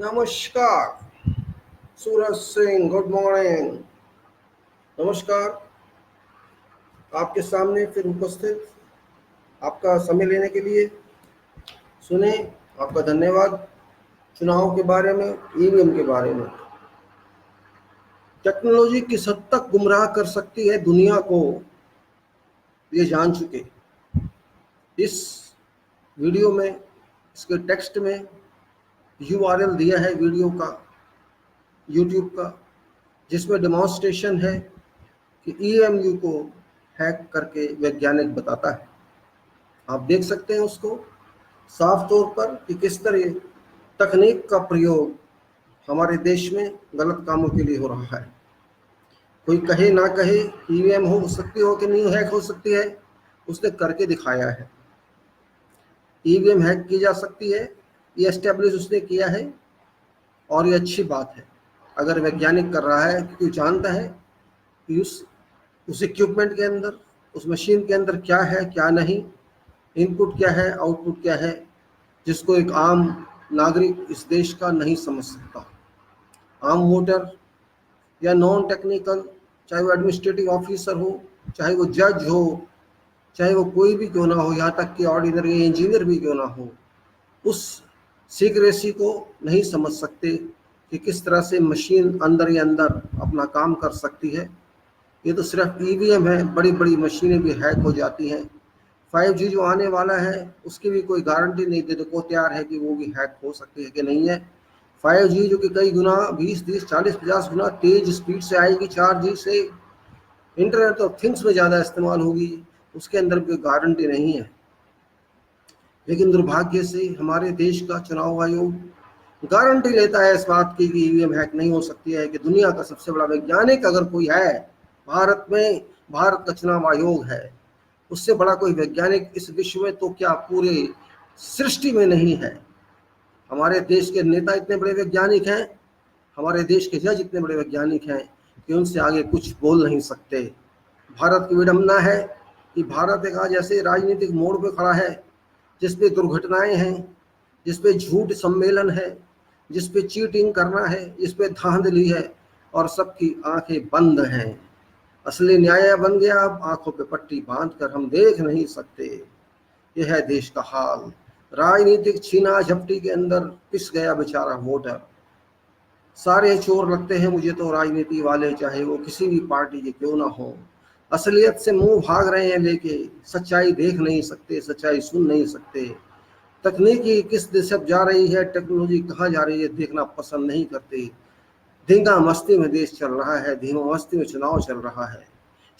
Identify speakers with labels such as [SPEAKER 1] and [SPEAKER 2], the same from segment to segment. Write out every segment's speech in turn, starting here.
[SPEAKER 1] नमस्कार। Suraj Singh, good morning. नमस्कार। आपके सामने फिर उपस्थित, आपका समय लेने के लिए सुने, आपका धन्यवाद। चुनाव के बारे में, ईवीएम के बारे में। टेक्नोलॉजी किस हद तक गुमराह कर सकती है दुनिया को, ये जान चुके। इस वीडियो में, इसके टेक्स्ट में यूआरएल दिया है वीडियो का, यूट्यूब का, जिसमें डेमोन्स्ट्रेशन है कि ईएमयू को हैक करके वैज्ञानिक बताता है। आप देख सकते हैं उसको साफ तौर पर कि किस तरह तकनीक का प्रयोग हमारे देश में गलत कामों के लिए हो रहा है। कोई कहे ना कहे ईवीएम हो सकती हो कि नहीं हैक हो सकती है, उसने करके दिखाया है। ईवीएम हैक की जा सकती है, ये एस्टेब्लिश उसने किया है और ये अच्छी बात है। अगर वैज्ञानिक कर रहा है क्योंकि जानता है कि उस इक्विपमेंट के अंदर, उस मशीन के अंदर क्या है क्या नहीं, इनपुट क्या है आउटपुट क्या है, जिसको एक आम नागरिक इस देश का नहीं समझ सकता। आम वोटर या नॉन टेक्निकल, चाहे वो एडमिनिस्ट्रेटिव ऑफिसर हो, चाहे वो जज हो, चाहे वो कोई भी क्यों ना हो, यहाँ तक कि ऑर्डिनरी इंजीनियर भी क्यों ना हो, उस सीक्रेसी को नहीं समझ सकते कि किस तरह से मशीन अंदर ही अंदर अपना काम कर सकती है। ये तो सिर्फ ईवीएम है, बड़ी बड़ी मशीनें भी हैक हो जाती हैं। 5G जो आने वाला है उसकी भी कोई गारंटी नहीं देने को तैयार है कि वो भी हैक हो सकती है कि नहीं है। 5G जो कि कई गुना 20, 30, 40, 50 गुना तेज स्पीड से आएगी 4G से, इंटरनेट ऑफ थिंग्स में ज़्यादा इस्तेमाल होगी, उसके अंदर कोई गारंटी नहीं है। लेकिन दुर्भाग्य से हमारे देश का चुनाव आयोग गारंटी लेता है इस बात की कि ईवीएम हैक नहीं हो सकती है, कि दुनिया का सबसे बड़ा वैज्ञानिक अगर कोई है भारत में, भारत का चुनाव आयोग है। उससे बड़ा कोई वैज्ञानिक इस विश्व में तो क्या पूरे सृष्टि में नहीं है। हमारे देश के नेता इतने बड़े वैज्ञानिक हैं, हमारे देश के जज इतने बड़े वैज्ञानिक हैं कि उनसे आगे कुछ बोल नहीं सकते। भारत की विडंबना है कि भारत एक आज ऐसे राजनीतिक मोड़ पे खड़ा है जिसपे दुर्घटनाएं हैं, जिसपे झूठ सम्मेलन है, जिसपे चीटिंग करना है, जिसपे धांधली है और सबकी आंखें बंद हैं। असली न्याय बन गया, अब आंखों पे पट्टी बांधकर हम देख नहीं सकते। यह है देश का हाल। राजनीतिक छीना झपटी के अंदर पिस गया बेचारा वोटर। सारे चोर लगते हैं मुझे तो राजनीति वाले, चाहे वो किसी भी पार्टी के क्यों ना हो। असलियत से मुंह भाग रहे हैं लेके, सच्चाई देख नहीं सकते, सच्चाई सुन नहीं सकते। तकनीकी किस दिशा जा रही है, टेक्नोलॉजी कहाँ जा रही है, देखना पसंद नहीं करते। धींगा मस्ती में देश चल रहा है, धीमा मस्ती में चुनाव चल रहा है।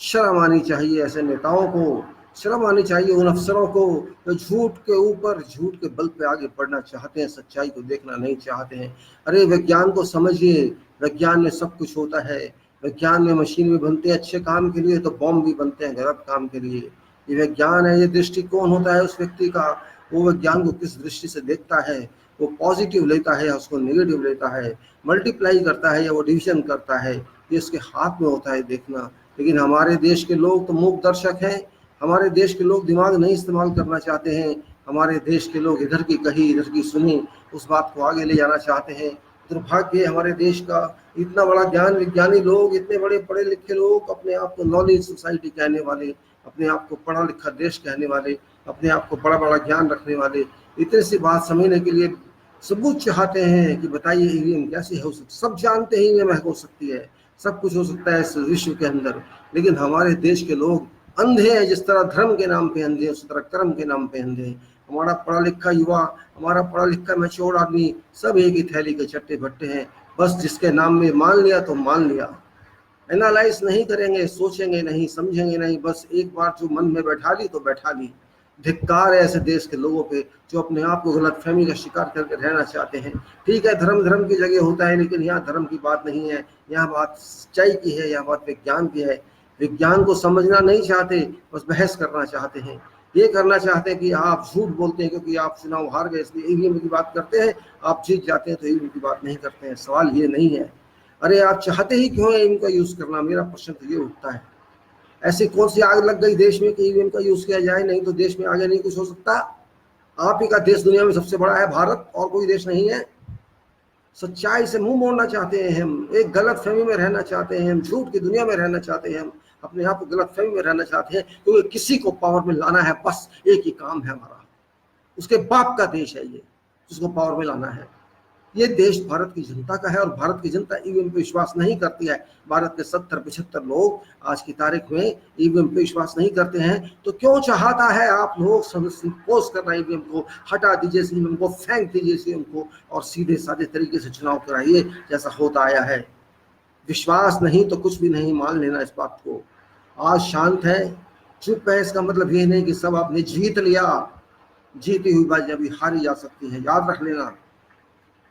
[SPEAKER 1] शर्म आनी चाहिए ऐसे नेताओं को, शर्म आनी चाहिए उन अफसरों को जो झूठ के ऊपर झूठ के बल पे आगे बढ़ना चाहते हैं, सच्चाई को देखना नहीं चाहते हैं। अरे विज्ञान को समझिए, विज्ञान में सब कुछ होता है। विज्ञान में मशीन भी बनते हैं अच्छे काम के लिए, तो बॉम्ब भी बनते हैं गलत काम के लिए। ये विज्ञान है, ये दृष्टिकोण होता है उस व्यक्ति का, वो विज्ञान को किस दृष्टि से देखता है। वो पॉजिटिव लेता है, उसको नेगेटिव लेता है, मल्टीप्लाई करता है या वो डिवीजन करता है, ये इसके हाथ में होता है देखना। लेकिन हमारे देश के लोग तो मूक दर्शक हैं, हमारे देश के लोग दिमाग नहीं इस्तेमाल करना चाहते हैं। हमारे देश के लोग इधर की कही इधर की सुनी उस बात को आगे ले जाना चाहते हैं। दुर्भाग्य हमारे देश का, इतना बड़ा ज्ञान विज्ञानी लोग, इतने बड़े पढ़े लिखे लोग, अपने आप को नॉलेज सोसाइटी कहने वाले, अपने आप को पढ़ा लिखा देश कहने वाले, अपने आप को बड़ा बड़ा ज्ञान रखने वाले, इतनी सी बात समझने के लिए सबूत चाहते हैं कि बताइए ईवीएम कैसे हो सकती। सब जानते हैं ईवीएम हो सकती है, सब कुछ हो सकता है इस विश्व के अंदर, लेकिन हमारे देश के लोग अंधे हैं। जिस तरह धर्म के नाम पे अंधे, उस तरह कर्म के नाम पे अंधे। हमारा पढ़ा लिखा युवा, हमारा पढ़ा लिखा मैच्योर आदमी, सब एक ही थैली के चट्टे भट्टे हैं। बस जिसके नाम में मान लिया तो मान लिया, एनालाइज नहीं करेंगे, सोचेंगे नहीं, समझेंगे नहीं, बस एक बार जो मन में बैठा ली तो बैठा ली। धिक्कार है ऐसे देश के लोगों पे जो अपने आप को गलतफहमी का शिकार करके रहना चाहते हैं। ठीक है, धर्म धर्म की जगह होता है, लेकिन यहाँ धर्म की बात नहीं है, यहाँ बात सच्चाई की है, यहाँ बात विज्ञान की है। विज्ञान को समझना नहीं चाहते, बस बहस करना चाहते हैं। ये करना चाहते हैं कि आप झूठ बोलते हैं क्योंकि आप चुनाव हार गए इसलिए ईवीएम की बात करते हैं, आप जीत जाते हैं तो ईवीएम की बात नहीं करते हैं। सवाल ये नहीं है। अरे आप चाहते ही क्यों है इनका यूज करना, मेरा प्रश्न तो ये उठता है। ऐसी कौन सी आग लग गई देश में कि ईवीएम का यूज किया जाए, नहीं तो देश में आगे नहीं कुछ हो सकता। आप ही का देश दुनिया में सबसे बड़ा है भारत, और कोई देश नहीं है। सच्चाई से मुंह मोड़ना चाहते हैं हम, एक गलत फहमी में रहना चाहते हैं हम, झूठ की दुनिया में रहना चाहते हैं हम, अपने आप को गलत फहमी में रहना चाहते हैं क्योंकि किसी को पावर में लाना है, बस एक ही काम है हमारा। उसके बाप का देश है ये, जिसको पावर में लाना है। ये देश भारत की जनता का है और भारत की जनता ईवीएम पे विश्वास नहीं करती है। भारत के 70-75 लोग आज की तारीख में ईवीएम पे विश्वास नहीं करते हैं। तो क्यों चाहता है आप लोग संपोज करना ईवीएम को? हटा दीजिए ईवीएम को, फेंक दीजिए ईवीएम को और सीधे साधे तरीके से चुनाव कराइए जैसा होता आया है। विश्वास नहीं तो कुछ भी नहीं, मान लेना इस बात को। आज शांत है, चुप है, इसका मतलब ये नहीं कि सब आपने जीत लिया। जीती हुई बाजी अभी हारी जा सकती है, याद रख लेना।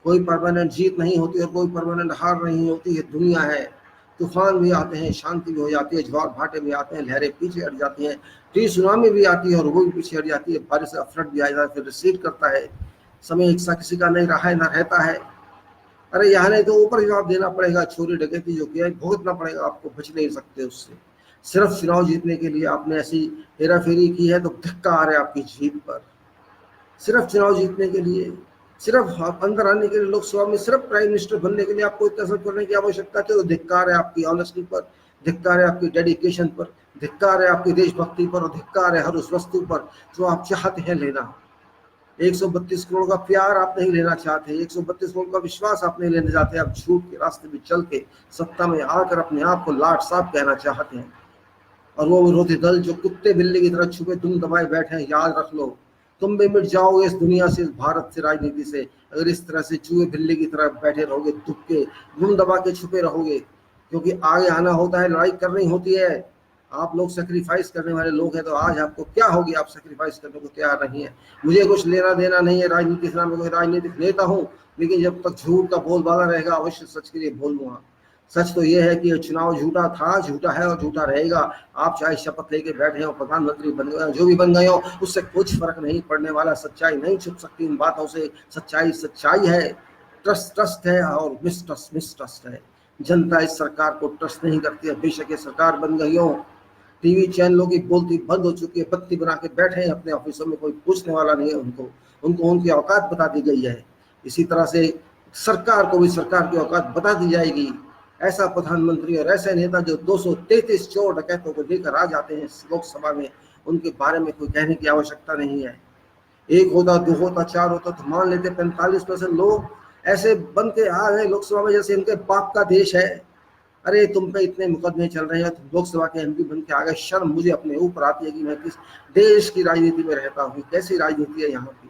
[SPEAKER 1] कोई परमानेंट जीत नहीं होती और कोई परमानेंट हार नहीं होती है, दुनिया है। तूफान भी आते हैं, शांति भी हो जाती है, ज्वार भाटे भी आते हैं, लहरें पीछे हट जाती हैं, टी सुनामी भी आती है और वो भी पीछे हट जाती है, बारिश का फ्लड भी आ जाता है, फिर रिसीड करता है। समय एक सा किसी का नहीं रहा है, ना रहता है। अरे यहाँ नहीं तो ऊपर जवाब देना पड़ेगा। चोरी डकैती जो किया है भुगतना पड़ेगा आपको, बच नहीं सकते उससे। सिर्फ चुनाव जीतने के लिए आपने ऐसी हेराफेरी की है तो धिक्कार है आपकी जीत पर। सिर्फ चुनाव जीतने के लिए, सिर्फ अंदर आने के लिए लोकसभा में, सिर्फ प्राइम मिनिस्टर बनने के लिए आपको इतना सब करने की आवश्यकता थी। तो धिक्कार है आपकी ऑनेस्टी पर, धिक्कार है आपकी डेडिकेशन पर, धिक्कार है आपकी देशभक्ति पर और धिक्कार है हर उस वस्तु पर जो आप चाहते हैं लेना। 132 करोड़ का प्यार आप नहीं लेना चाहते, 132 करोड़ का विश्वास आप नहीं लेना चाहते। आप झूठ के रास्ते में चल के सत्ता में आकर अपने आप को लाट साहब कहना चाहते हैं। और वो विरोधी दल जो कुत्ते बिल्ली की तरह छुपे दुम दबाए बैठे हैं, याद रख लो तुम भी मिट जाओगे इस दुनिया से, इस भारत से, राजनीति से, अगर इस तरह से चूहे बिल्ली की तरह बैठे रहोगे, दुबके दुम दबा के छुपे रहोगे। क्योंकि आगे आना होता है, लड़ाई करनी होती है। आप लोग सेक्रीफाइस करने वाले लोग हैं, तो आज आपको क्या होगी, आप सेक्रीफाइस करने को तैयार नहीं है। मुझे कुछ लेना देना नहीं है राजनीति से, मैं कोई राजनीतिक नेता हूँ, लेकिन जब तक झूठ का बोलबाला रहेगा अवश्य सच के लिए बोल लूंगा। सच तो ये है कि चुनाव झूठा था, झूठा है और झूठा रहेगा। आप चाहे शपथ लेके बैठे हो, प्रधानमंत्री बन गए हो, जो भी बन गए हो, उससे कुछ फर्क नहीं पड़ने वाला। सच्चाई नहीं छुप सकती इन बातों से। सच्चाई सच्चाई है, ट्रस्ट ट्रस्ट है और मिसट्रस्ट मिसट्रस्ट है। जनता इस सरकार को ट्रस्ट नहीं करती है, बेशक ये सरकार बन गई हो। टीवी चैनलों की बोलती बंद हो चुकी है, बत्ती बना के बैठे हैं अपने ऑफिसों में, कोई पूछने वाला नहीं है उनको। उनको उनकी औकात बता दी गई है। इसी तरह से सरकार को भी सरकार की औकात बता दी जाएगी। ऐसा प्रधानमंत्री और ऐसे नेता जो 233 चोर डकैतों को लेकर आ जाते हैं लोकसभा में, उनके बारे में कोई कहने की आवश्यकता नहीं है। एक होता, दो होता, चार होता तो मान लेते। 45% लोग ऐसे बन के आ गए लोकसभा में जैसे इनके बाप का देश है। अरे तुम पे इतने मुकदमे चल रहे हैं, तुम लोकसभा के एमपी बन के आ गए। शर्म मुझे अपने ऊपर आती है कि मैं किस देश की राजनीति में रहता हूँ। कैसी राजनीति है यहाँ की।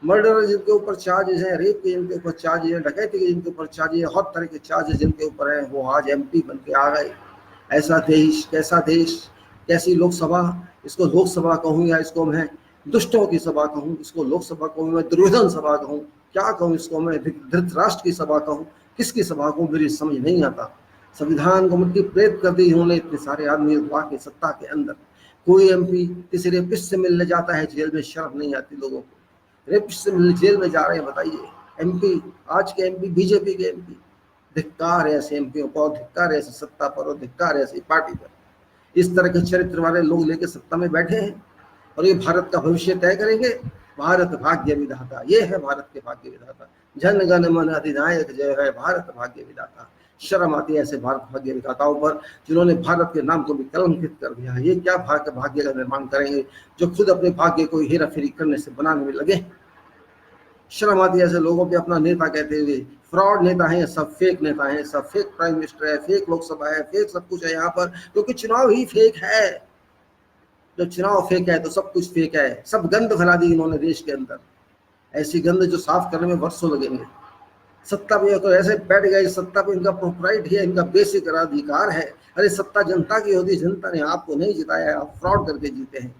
[SPEAKER 1] मर्डर जिनके ऊपर चार्जेस हैं, रेप के जिनके ऊपर चार्जेस हैं, डकैती के जिनके ऊपर चार्जेस हैं, हर तरह के चार्जेस जिनके ऊपर हैं, वो आज एमपी बन के आ गए। ऐसा देश, कैसा देश, कैसी लोकसभा। इसको लोकसभा कहूँ या इसको मैं दुष्टों की सभा कहूँ, इसको लोकसभा कहूँ, मैं दुर्योधन सभा कहूँ, क्या कहूँ इसको, मैं धृतराष्ट्र की सभा कहूँ, किसकी सभा कहूँ, मेरी समझ नहीं आता। संविधान को मिट्टी प्रेत कर दी इन्होंने, इतने सारे आदमी के सत्ता के अंदर। कोई एमपी किसी रेपिस्ट से मिलने जाता है जेल में, शर्म नहीं आती लोगों को। रेपिस्ट से मिलने जेल में जा रहे हैं, बताइए। एमपी, आज के एमपी बीजेपी के एमपी। धिक्कार है ऐसे एमपीओं को, धिक्कार है ऐसी सत्ता पर, और धिक्कार है ऐसी पार्टी पर। इस तरह के चरित्र वाले लोग लेके सत्ता में बैठे हैं और ये भारत का भविष्य तय करेंगे। भारत भाग्य विधाता, ये है भारत के भाग्य विधाता। जन गण मन अधिनायक जय है भारत भाग्य विधाता। शर्म आती है ऐसे भारत भाग्य विधाताओं पर जिन्होंने भारत के नाम को भी कलंकित कर दिया है। ये क्या भाग्य का निर्माण करेंगे जो खुद अपने भाग्य को हेरा फेरी करने से बनाने में लगे। शर्म आती है ऐसे लोगों पे अपना नेता कहते हुए। फ्रॉड नेता है, सब फेक नेता है, सब फेक प्राइम मिनिस्टर है, फेक लोकसभा है, फेक सब कुछ है यहाँ पर, क्योंकि चुनाव ही फेक है। जब चुनाव फेक है तो सब कुछ फेक है। सब गंद फैला दी इन्होंने देश के अंदर, ऐसी गंद जो साफ करने में वर्षों लगेंगे। सत्ता पे तो ऐसे बैठ गए, सत्ता पे इनका प्रोप्राइट है, इनका बेसिक अधिकार है। अरे सत्ता जनता की होती, जनता ने आपको नहीं जिताया, आप फ्रॉड करके जीते हैं।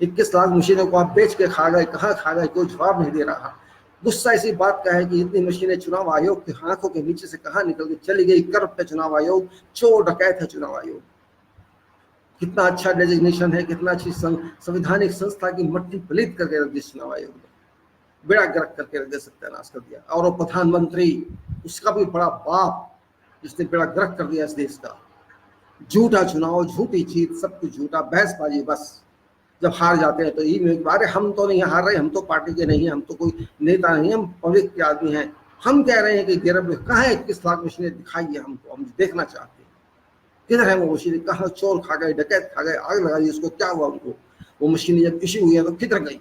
[SPEAKER 1] 21 लाख मशीनों को आप बेच के खा गए, कहाँ खा गए, कोई जवाब नहीं दे रहा। गुस्सा इसी बात का है कि इतनी मशीनें चुनाव आयोग की आंखों के नीचे से कहाँ निकल के चली गई। करप्ट है चुनाव आयोग, चोर डकैत है चुनाव आयोग। कितना अच्छा डेजिग्नेशन है, कितना अच्छी संवैधानिक संस्था की मट्टी पलीत करके रख दी चुनाव आयोग ने, बेड़ा गर्क करके रख दे, सत्यानाश कर दिया। और वो प्रधानमंत्री, उसका भी बड़ा बाप जिसने बेड़ा गर्क कर दिया इस देश का। झूठा चुनाव, झूठी जीत, सब कुछ झूठा, बहसबाजी बस। जब हार जाते हैं तो ये अरे हम तो नहीं हार रहे, हम तो पार्टी के नहीं हैं, हम तो कोई नेता नहीं, हम पब्लिक के आदमी हैं, हम कह रहे हैं कि गिरफ्त में कहाँ है, 21 लाख मशीनें दिखाइए हमको, हम देखना चाहते हैं किधर है वो मशीनें, कहाँ चोर खा गए, डकैत खा गए, आग लगा दी उसको, क्या हुआ उनको, वो मशीनें जब इश्यू हुई है तो किधर गई।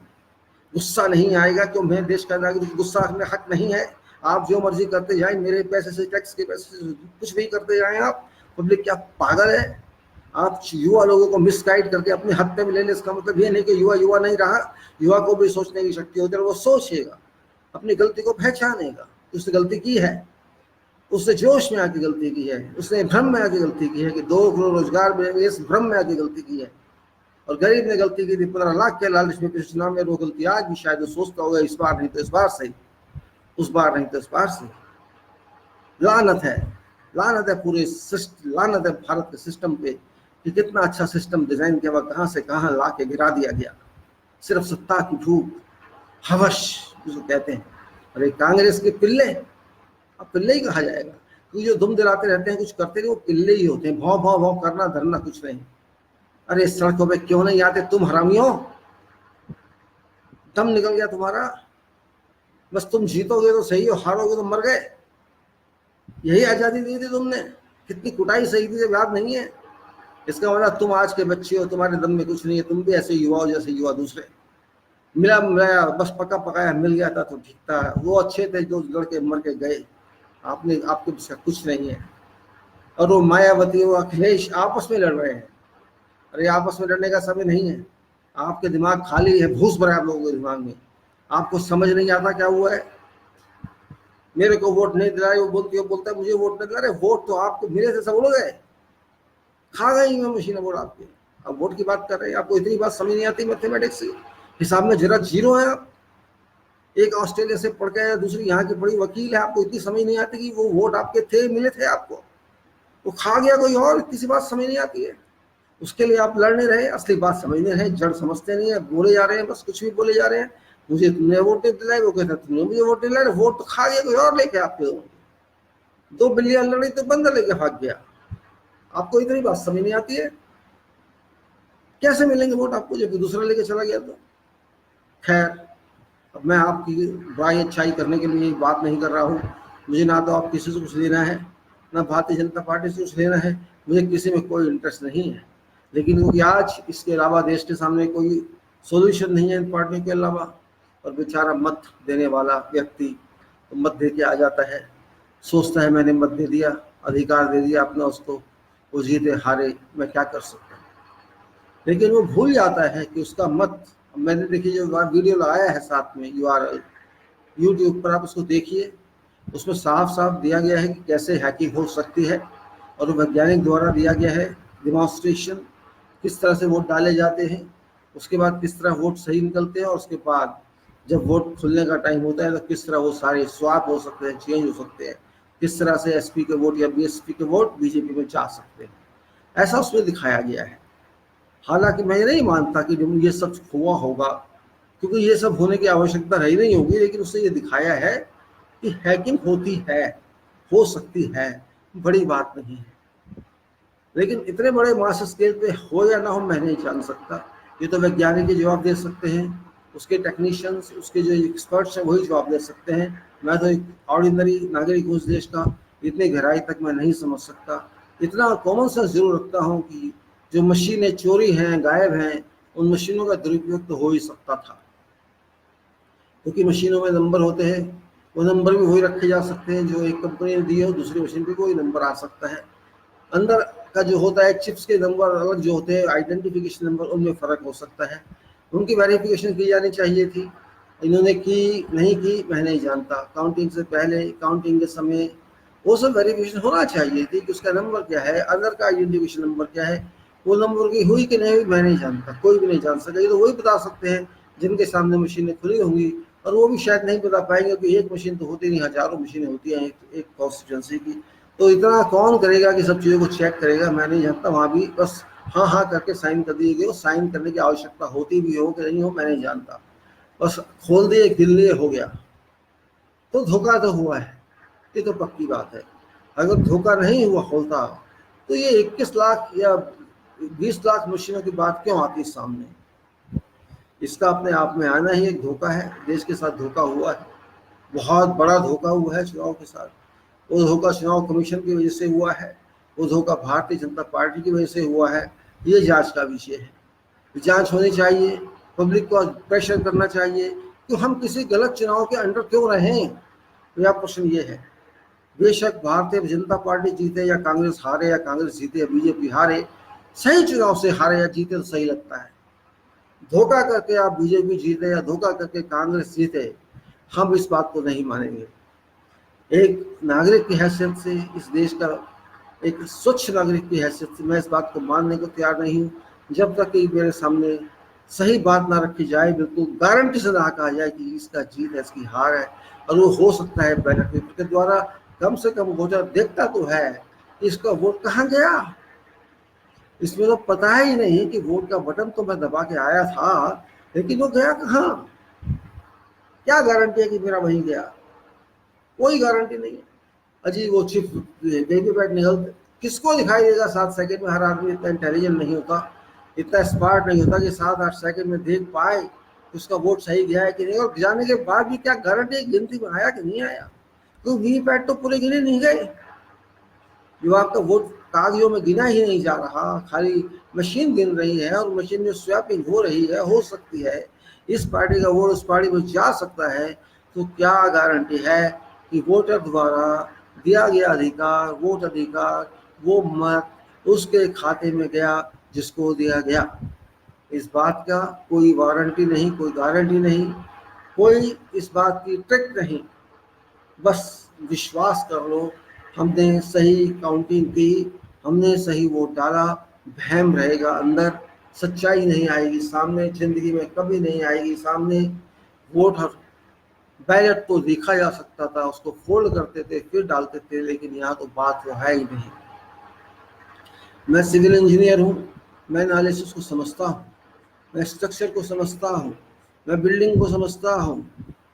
[SPEAKER 1] गुस्सा नहीं आएगा क्यों, मैं देश का नागरिक, गुस्सा में हक नहीं है। आप जो मर्जी करते जाएं, मेरे पैसे से, टैक्स के पैसे से कुछ भी करते जाएं आप, पब्लिक क्या पागल है। आप युवा लोगों को मिसगाइड करके अपने हत्या में ले लें, इसका मतलब ये नहीं कि युवा युवा नहीं रहा, युवा को भी सोचने की शक्ति होती है, वो सोचेगा, अपनी गलती को पहचानेगा, उसने गलती की है, उसने जोश में आके गलती की है, उसने भ्रम में आके गलती की है कि 2 करोड़ रोजगार मिलेंगे, इस भ्रम में आके गलती की है। और गरीब ने गलती की थी 15 लाख के लालच में चुनाव में, वो गलती आज भी शायद वो सोचता होगा, इस बार नहीं तो इस बार सही, उस बार नहीं तो इस बार सही। लानत है, लानत है पूरे लानत है भारत के सिस्टम पे कि कितना अच्छा सिस्टम डिजाइन किया हुआ, कहाँ से कहाँ ला के गिरा दिया गया, सिर्फ सत्ता की भूख, हवश जिसको कहते हैं। अरे कांग्रेस के पिल्ले, अब पिल्ले ही कहा जाएगा, क्योंकि जो दुम दिलाते रहते हैं, कुछ करते नहीं, वो पिल्ले ही होते हैं, भाव भाव भाव करना धरना कुछ नहीं। अरे सड़कों पे क्यों नहीं आते तुम हरामियों, दम निकल गया तुम्हारा, बस तुम जीतोगे तो सही हो, हारोगे तो मर गए। यही आजादी दी थी तुमने, कितनी कुटाई सही थी, याद नहीं है। इसका मतलब तुम आज के बच्चे हो, तुम्हारे दम में कुछ नहीं है, तुम भी ऐसे युवा हो जैसे युवा दूसरे। मिला मिलाया बस पका पकाया मिल गया था तो ठीक था, वो अच्छे थे जो लड़के मर के गए, आपने आपके पीछे कुछ नहीं है। और वो मायावती और अखिलेश आपस में लड़ रहे हैं। अरे आपस में लड़ने का समय नहीं है, आपके दिमाग खाली है, भूस भरा है आप लोगों के दिमाग में, आपको समझ नहीं आता क्या हुआ है। मेरे को वोट नहीं दिलाए, वो बोलता है मुझे वोट नहीं दिला रहे, वोट तो आपको मेरे से सब लोग गए, खा गई मैं मशीन वोट आपके। अब वोट की बात कर रहे हैं, आपको इतनी बात समझ नहीं आती मैथमेटिक्स से, हिसाब में जरा जीरो है आप। एक ऑस्ट्रेलिया से पढ़ के, दूसरी यहाँ की बड़ी वकील है, आपको इतनी समझ नहीं आती कि वो वोट आपके थे, मिले थे आपको, वो खा गया कोई और, इतनी सी बात समझ नहीं आती है। उसके लिए आप लड़ने रहे, असली बात समझने रहे, जड़ समझते नहीं है, बोले जा रहे हैं, बस कुछ भी बोले जा रहे हैं। मुझे तुमने वोट नहीं दिलाई, वो कहता तुमने मुझे वोट नहीं दिलाया, वोट तो खा गया कोई और लेके आपके। 2 बिल्लियां लड़ी तो बंदर लेके भाग गया। आपको इतनी बात समझ नहीं आती है, कैसे मिलेंगे वोट आपको जब दूसरा लेके चला गया तो। खैर, अब मैं आपकी बुराई अच्छाई करने के लिए बात नहीं कर रहा हूँ, मुझे ना तो आप किसी से कुछ लेना है, ना भारतीय जनता पार्टी से कुछ लेना है, मुझे किसी में कोई इंटरेस्ट नहीं है। लेकिन क्योंकि आज इसके अलावा देश के सामने कोई सॉल्यूशन नहीं है इन पार्टियों के अलावा, और बेचारा मत देने वाला व्यक्ति तो मत दे के आ जाता है, सोचता है मैंने मत दे दिया, अधिकार दे दिया अपना उसको, वो जीते हारे मैं क्या कर सकता हूँ। लेकिन वो भूल जाता है कि उसका मत, मैंने देखिए जो वीडियो लगाया है साथ में URL यूट्यूब पर, आप उसको देखिए, उसमें साफ साफ दिया गया है कि कैसे हैकिंग हो सकती है, और वैज्ञानिक द्वारा दिया गया है डिमॉन्स्ट्रेशन, किस तरह से वोट डाले जाते हैं, उसके बाद किस तरह वोट सही निकलते हैं, और उसके बाद जब वोट खुलने का टाइम होता है तो किस तरह वो सारे स्वाप हो सकते हैं, चेंज हो सकते हैं, किस तरह से SP के वोट या BSP के वोट BJP में जा सकते हैं, ऐसा उसमें दिखाया गया है। हालांकि मैं ये नहीं मानता कि ये सब हुआ होगा, क्योंकि ये सब होने की आवश्यकता रही नहीं होगी, लेकिन उससे ये दिखाया है कि हैकिंग होती है, हो सकती है, बड़ी बात नहीं है। लेकिन इतने बड़े मास स्केल पे हो या ना हो मैं नहीं जान सकता, ये तो वैज्ञानिक ही जवाब दे सकते हैं, उसके टेक्नीशियंस, उसके जो एक्सपर्ट्स हैं वही जवाब दे सकते हैं। मैं तो एक ऑर्डिनरी नागरिक हूँ उस देश का, इतनी गहराई तक मैं नहीं समझ सकता। इतना कॉमन सेंस जरूर रखता हूँ कि जो मशीनें चोरी हैं, गायब हैं, उन मशीनों का दुरुपयोग तो हो ही सकता था, क्योंकि मशीनों में नंबर होते हैं, वो नंबर भी वही रखे जा सकते हैं जो एक कंपनी ने दिए हो, दूसरी मशीन पे कोई नंबर आ सकता है। अंदर का जो होता है चिप्स के नंबर अलग जो होते हैं, आइडेंटिफिकेशन नंबर, उनमें फ़र्क हो सकता है, उनकी वेरिफिकेशन की जानी चाहिए थी, इन्होंने की नहीं की मैं नहीं जानता। काउंटिंग से पहले, काउंटिंग के समय वो सब वेरिफिकेशन होना चाहिए थी कि उसका नंबर क्या है, अंदर का आइडेंटिफिकेशन नंबर क्या है, वो नंबर की हुई कि नहीं हुई मैं नहीं जानता, कोई भी नहीं जान सका। ये तो वही बता सकते हैं जिनके सामने मशीनें खुली होंगी, और वो भी शायद नहीं बता पाएंगे कि एक मशीन तो होती नहीं, हजारों मशीनें होती हैं एक कॉन्स्टिट्यूंसी की, तो इतना कौन करेगा कि सब चीज़ों को चेक करेगा, मैं नहीं जानता। वहाँ भी बस हाँ हाँ करके साइन कर दिए गए, साइन करने की आवश्यकता होती भी हो कि नहीं हो मैं नहीं जानता, बस खोल दिए दिल लिए हो गया। तो धोखा तो हुआ है, ये तो पक्की बात है। अगर धोखा नहीं हुआ होता तो ये 21 लाख या 20 लाख मशीनों की बात क्यों आती सामने। इसका अपने आप में आना ही एक धोखा है, देश के साथ धोखा हुआ है। बहुत बड़ा धोखा हुआ है चुनाव के साथ। वो धोखा चुनाव कमीशन की वजह से हुआ है, वो धोखा भारतीय जनता पार्टी की वजह से हुआ है। ये जांच का विषय है, जांच होनी चाहिए, पब्लिक को प्रेशर करना चाहिए कि हम किसी गलत चुनाव के अंडर क्यों रहें। मेरा प्रश्न ये है, बेशक भारतीय जनता पार्टी जीते या कांग्रेस हारे या कांग्रेस जीते या बीजेपी हारे, सही चुनाव से हारे या जीते तो सही लगता है। धोखा करके आप बीजेपी जीते या धोखा करके कांग्रेस जीते, हम इस बात को नहीं मानेंगे। एक नागरिक की हैसियत से, इस देश का एक स्वच्छ नागरिक की हैसियत से मैं इस बात को मानने को तैयार नहीं हूँ जब तक कि मेरे सामने सही बात ना रखी जाए, बिल्कुल गारंटी से ना कहा जाए कि इसका जीत है, इसकी हार है। और वो हो सकता है बैलेट पेपर के द्वारा, कम से कम वोटर देखता तो है कि इसका वोट कहाँ गया। इसमें तो पता ही नहीं कि वोट का बटन तो मैं दबा के आया था, लेकिन वो गया कहाँ। क्या गारंटी है कि मेरा वहीं गया? कोई गारंटी नहीं है। अजी वो चिप बेबी पैड निकल किसको दिखाई देगा 7 सेकंड में? हर आदमी इतना इंटेलिजेंट नहीं होता, इतना स्मार्ट नहीं होता कि 7-8 सेकंड में देख पाए कि उसका वोट सही गया है कि नहीं। और जाने के बाद भी क्या गारंटी गिनती में आया कि नहीं आया? क्योंकि वीवीपैट तो पूरे गिने नहीं गए। जो आपका वोट कागजों में गिना ही नहीं जा रहा, खाली मशीन गिन रही है और मशीन में स्वैपिंग हो रही है। हो सकती है इस पार्टी का वोट उस पार्टी में जा सकता है, तो क्या गारंटी है कि वोटर द्वारा दिया गया अधिकार, वोट अधिकार, वो मत उसके खाते में गया जिसको दिया गया? इस बात का कोई वारंटी नहीं, कोई गारंटी नहीं, कोई इस बात की ट्रिक नहीं। बस विश्वास कर लो, हमने सही काउंटिंग की, हमने सही वोट डाला, वहम रहेगा अंदर, सच्चाई नहीं आएगी सामने, जिंदगी में कभी नहीं आएगी सामने। वोट बैलेट तो देखा जा सकता था, उसको फोल्ड करते थे फिर डालते थे, लेकिन यहाँ तो बात वो है ही नहीं। मैं सिविल इंजीनियर हूँ, मैं एनालिसिस को समझता हूँ, मैं स्ट्रक्चर को समझता हूँ, मैं बिल्डिंग को समझता हूँ,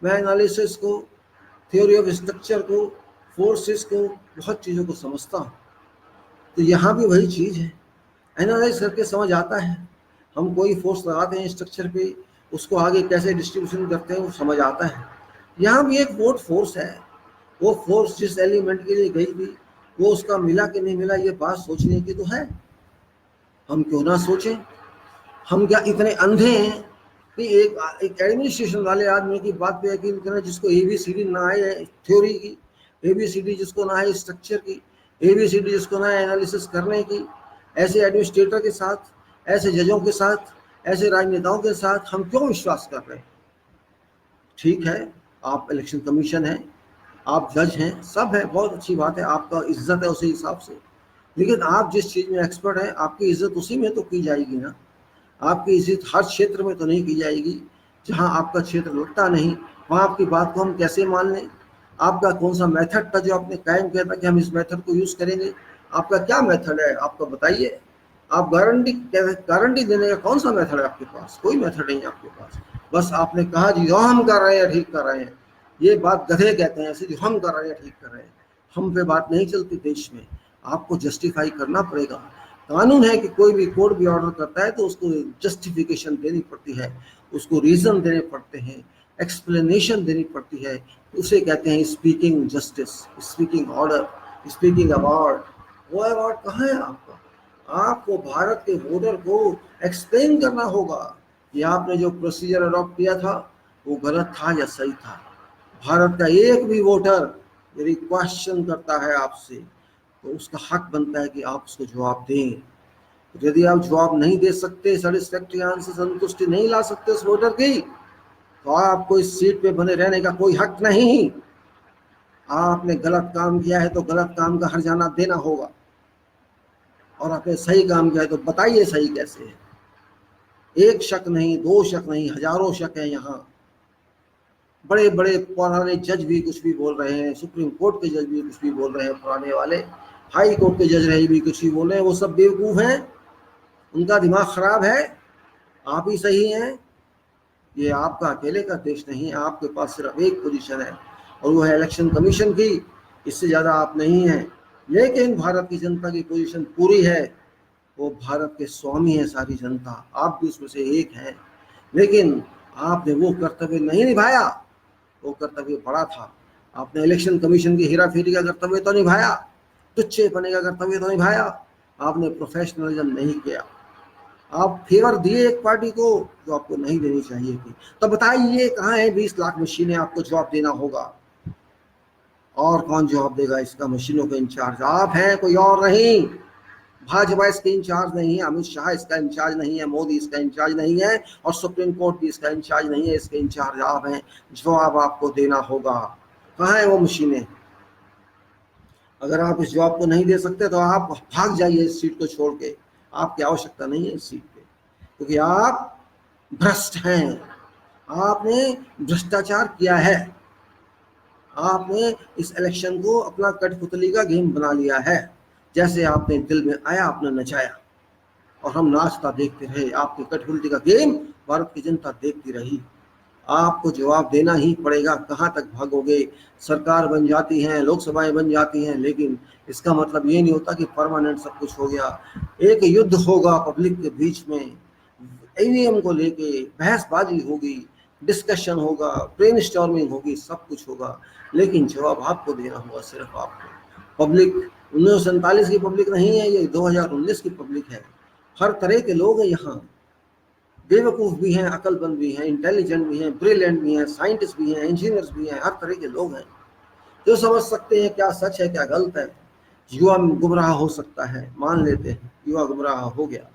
[SPEAKER 1] मैं एनालिसिस को, थ्योरी ऑफ स्ट्रक्चर को, फोर्सेस को, बहुत चीज़ों को समझता हूँ। तो यहाँ भी वही चीज़ है, एनालाइज करके समझ आता है। हम कोई फोर्स लगाते हैं स्ट्रक्चर पे, उसको आगे कैसे डिस्ट्रीब्यूशन करते हैं वो समझ आता है। यहाँ भी एक वोट फोर्स है, वो फोर्स जिस एलिमेंट के लिए गई थी वो उसका मिला कि नहीं मिला, ये बात सोचने की तो है। हम क्यों ना सोचें? हम क्या इतने अंधे हैं कि एक एडमिनिस्ट्रेशन वाले आदमी की बात पे यकीन करें, जिसको ABCD ना आए थ्योरी की, ABCD जिसको ना आए स्ट्रक्चर की, ABCD जिसको ना आए एनालिसिस करने की, ऐसे एडमिनिस्ट्रेटर के साथ, ऐसे जजों के साथ, ऐसे राजनेताओं के साथ हम क्यों विश्वास कर रहे हैं? ठीक है, आप इलेक्शन कमीशन हैं, आप जज हैं, सब है, बहुत अच्छी बात है, आपका इज्जत है उसी हिसाब से। लेकिन आप जिस चीज़ में एक्सपर्ट हैं, आपकी इज्जत उसी में तो की जाएगी ना। आपकी इज्जत हर क्षेत्र में तो नहीं की जाएगी। जहां आपका क्षेत्र लगता नहीं वहां आपकी बात को हम कैसे मान लें? आपका कौन सा मेथड था जो आपने कायम किया था कि हम इस मेथड को यूज़ करेंगे? आपका क्या मेथड है, आपका बताइए। आप गारंटी देने का कौन सा मेथड है आपके पास? कोई मेथड नहीं है आपके पास। बस आपने कहा जी जो हम कर रहे हैं ठीक कर रहे हैं। ये बात गधे कहते हैं, ऐसे जो हम कर रहे हैं ठीक कर रहे हैं। हम पे बात नहीं चलती देश में, आपको जस्टिफाई करना पड़ेगा। कानून है कि कोई भी कोर्ट भी ऑर्डर करता है तो उसको जस्टिफिकेशन देनी पड़ती है, उसको रीज़न देने पड़ते हैं, एक्सप्लेनेशन देनी पड़ती है। उसे कहते हैं speaking justice, speaking order, speaking award. वो अवार्ड कहाँ है आपका? आपको भारत के वोटर को एक्सप्लेन करना होगा कि आपने जो प्रोसीजर अडॉप्ट किया था वो गलत था या सही था। भारत का एक भी वोटर यदि क्वेश्चन करता है आपसे तो उसका हक बनता है कि आप उसको जवाब दें। यदि आप जवाब नहीं दे सकते, सेटिस्फैक्ट्री आंसर, संतुष्टि नहीं ला सकते उस वोटर की, तो आपको इस सीट पे बने रहने का कोई हक नहीं। आपने गलत काम किया है तो गलत काम का हर्जाना देना होगा, और आपने सही काम किया है तो बताइए सही कैसे है। एक शक नहीं, दो शक नहीं, हजारों शक है यहाँ। बड़े बड़े पुराने जज भी कुछ भी बोल रहे हैं, सुप्रीम कोर्ट के जज भी कुछ भी बोल रहे हैं, पुराने वाले हाई कोर्ट के जज रहे भी कुछ भी बोल रहे हैं। वो सब बेवकूफ़ हैं, उनका दिमाग खराब है। आप ही सही हैं। ये आपका अकेले का देश नहीं है, आपके पास सिर्फ एक पोजीशन है और वो है इलेक्शन कमीशन की। इससे ज़्यादा आप नहीं हैं। लेकिन भारत की जनता की पोजीशन पूरी है। वो भारत के स्वामी है सारी जनता, आप भी उसमें से एक हैं। लेकिन आपने वो कर्तव्य नहीं निभाया वो कर्तव्य बड़ा था। आपने इलेक्शन कमीशन की हेराफेरी का कर्तव्य तो निभाया, टुच्चेपने का कर्तव्य तो निभाया, आपने प्रोफेशनलिज्म नहीं किया। आप फेवर दिए एक पार्टी को जो आपको नहीं देनी चाहिए थी। तो बताइए कहाँ है 20 लाख मशीनें, आपको जवाब देना होगा। और कौन जवाब देगा इसका? मशीनों के इंचार्ज आप हैं, कोई और नहीं। भाजपा इसके इंचार्ज नहीं है, अमित शाह इसका इंचार्ज नहीं है, मोदी इसका इंचार्ज नहीं है, और सुप्रीम कोर्ट भी इसका इंचार्ज नहीं है। इसके इंचार्ज आप हैं, जवाब आपको देना होगा। कहाँ है वो मशीनें? अगर आप इस जवाब को नहीं दे सकते तो आप भाग जाइए इस सीट को छोड़ के। आपकी आवश्यकता नहीं है इस सीट पे, क्योंकि आप भ्रष्ट हैं। आपने भ्रष्टाचार किया है। आपने इस इलेक्शन को अपना कठपुतली का गेम बना लिया है। जैसे आपने दिल में आया आपने नचाया, और हम नाचता देखते रहे। आपकी कठपुतली का गेम भारत की जनता देखती रही। आपको जवाब देना ही पड़ेगा। कहाँ तक भागोगे? सरकार बन जाती है, लोकसभाएं बन जाती हैं, लेकिन इसका मतलब ये नहीं होता कि परमानेंट सब कुछ हो गया। एक युद्ध होगा पब्लिक के बीच में, ईवीएम को लेके बहसबाजी होगी, डिस्कशन होगा, ब्रेन स्टॉर्मिंग होगी, सब कुछ होगा, लेकिन जवाब आपको देना होगा, सिर्फ आपको। पब्लिक 1947 की पब्लिक नहीं है, ये 2019 की पब्लिक है। हर तरह के लोग हैं यहाँ, बेवकूफ़ भी हैं, अकलमंद भी हैं, इंटेलिजेंट भी हैं, ब्रिलियंट भी हैं, साइंटिस्ट भी हैं, इंजीनियर्स भी हैं, हर तरह के लोग हैं जो समझ सकते हैं क्या सच है क्या गलत है। युवा गुमराह हो सकता है, मान लेते हैं युवा गुमराह हो गया,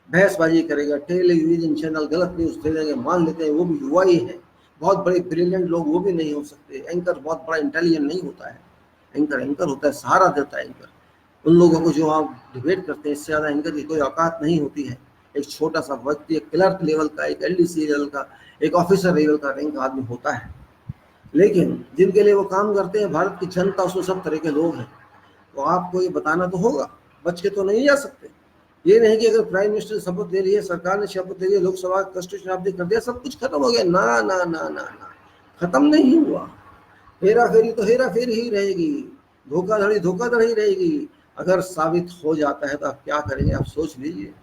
[SPEAKER 1] बहसबाजी करेगा, टेलीविजन चैनल गलत न्यूज़ दे देंगे, मान लेते हैं वो भी युवा ही है। बहुत बड़े ब्रिलियंट लोग वो भी नहीं हो सकते। एंकर बहुत बड़ा इंटेलिजेंट नहीं होता है। एंकर होता है, सहारा देता है एंकर। उन लोगों को जो आप डिबेट करते हैं, इससे ज़्यादा एंकर की कोई औकात नहीं होती है। एक छोटा सा व्यक्ति, एक क्लर्क लेवल का, एक एलडीसी लेवल का, एक ऑफिसर लेवल का रैंक आदमी होता है, लेकिन जिनके लिए वो काम करते हैं भारत की जनता, उसमें सब तरह के लोग हैं। तो आपको ये बताना तो होगा, बच के तो नहीं जा सकते। ये नहीं कि अगर प्राइम मिनिस्टर शपथ ले लिए, सरकार ने शपथ ले ली, लोकसभा कॉन्स्टिट्यूशन अपडेट कर दिया, सब कुछ खत्म हो गया। ना ना ना ना ना, खत्म नहीं हुआ। हेरा फेरी तो हेरा फेरी ही रहेगी, धोखाधड़ी धोखाधड़ी रहेगी। अगर साबित हो जाता है तो आप क्या करेंगे? आप सोच लीजिए।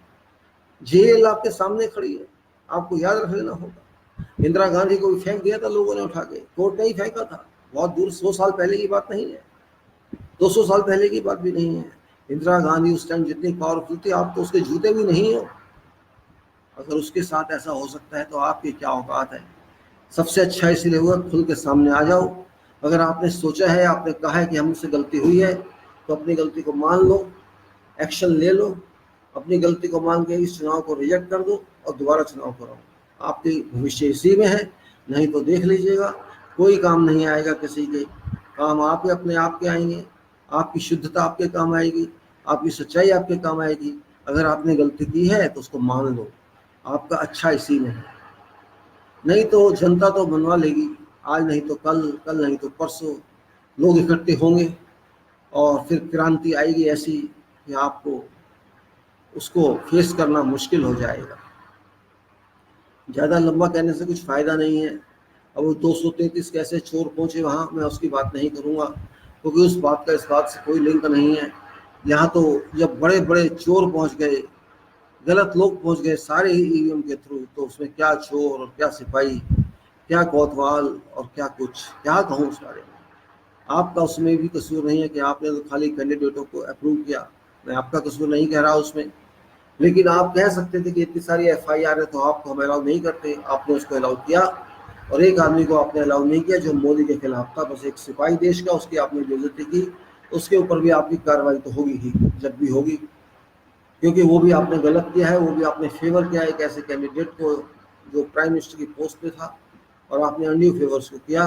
[SPEAKER 1] जेल आपके सामने खड़ी है, आपको याद रख लेना होगा। इंदिरा गांधी को भी फेंक दिया था लोगों ने उठा के, कोर्ट ने ही फेंका था। बहुत दूर, 100 साल पहले की बात नहीं है, 200 साल पहले की बात भी नहीं है। इंदिरा गांधी उस टाइम जितनी पावरफुल थी, आप तो उसके जूते भी नहीं हो। अगर उसके साथ ऐसा हो सकता है तो आपकी क्या औकात है? सबसे अच्छा इसीलिए हुआ खुल के सामने आ जाओ। अगर आपने सोचा है, आपने कहा है कि हमसे गलती हुई है, तो अपनी गलती को मान लो, एक्शन ले लो। अपनी गलती को मान के इस चुनाव को रिजेक्ट कर दो और दोबारा चुनाव कराओ। आपके भविष्य इसी में है। नहीं तो देख लीजिएगा, कोई काम नहीं आएगा किसी के। काम आप ही अपने आप के आएंगे। आपकी शुद्धता आपके काम आएगी, आपकी सच्चाई आपके काम आएगी। अगर आपने गलती की है तो उसको मान लो, आपका अच्छा इसी में है। नहीं तो जनता तो बनवा लेगी, आज नहीं तो कल, कल नहीं तो परसों लोग इकट्ठे होंगे और फिर क्रांति आएगी ऐसी कि आपको उसको फेस करना मुश्किल हो जाएगा। ज़्यादा लंबा कहने से कुछ फ़ायदा नहीं है। अब वो 233 कैसे चोर पहुँचे वहाँ, मैं उसकी बात नहीं करूँगा, क्योंकि उस बात का इस बात से कोई लिंक नहीं है। यहाँ तो जब बड़े बड़े चोर पहुँच गए, गलत लोग पहुँच गए सारे ही ईवीएम के थ्रू, तो उसमें क्या चोर और क्या सिपाही, क्या कोतवाल और क्या कुछ, क्या कहूँ उस बारे में। आपका उसमें भी कसूर नहीं है कि आपने तो खाली कैंडिडेटों को अप्रूव किया, मैं आपका कसूर नहीं कह रहा उसमें। लेकिन आप कह सकते थे कि इतनी सारी एफआईआर है तो आपको हम अलाउ नहीं करते, आपने उसको अलाउ किया। और एक आदमी को आपने अलाउ नहीं किया जो मोदी के खिलाफ था, बस एक सिपाही देश का, उसकी आपने बेइज्जती की। उसके ऊपर भी आपकी कार्रवाई तो होगी ही, जब भी होगी, क्योंकि वो भी आपने गलत किया है, वो भी आपने फेवर किया एक ऐसे कैंडिडेट को जो प्राइम मिनिस्टर की पोस्ट पे था, और आपने अनड्यू फेवर्स को किया।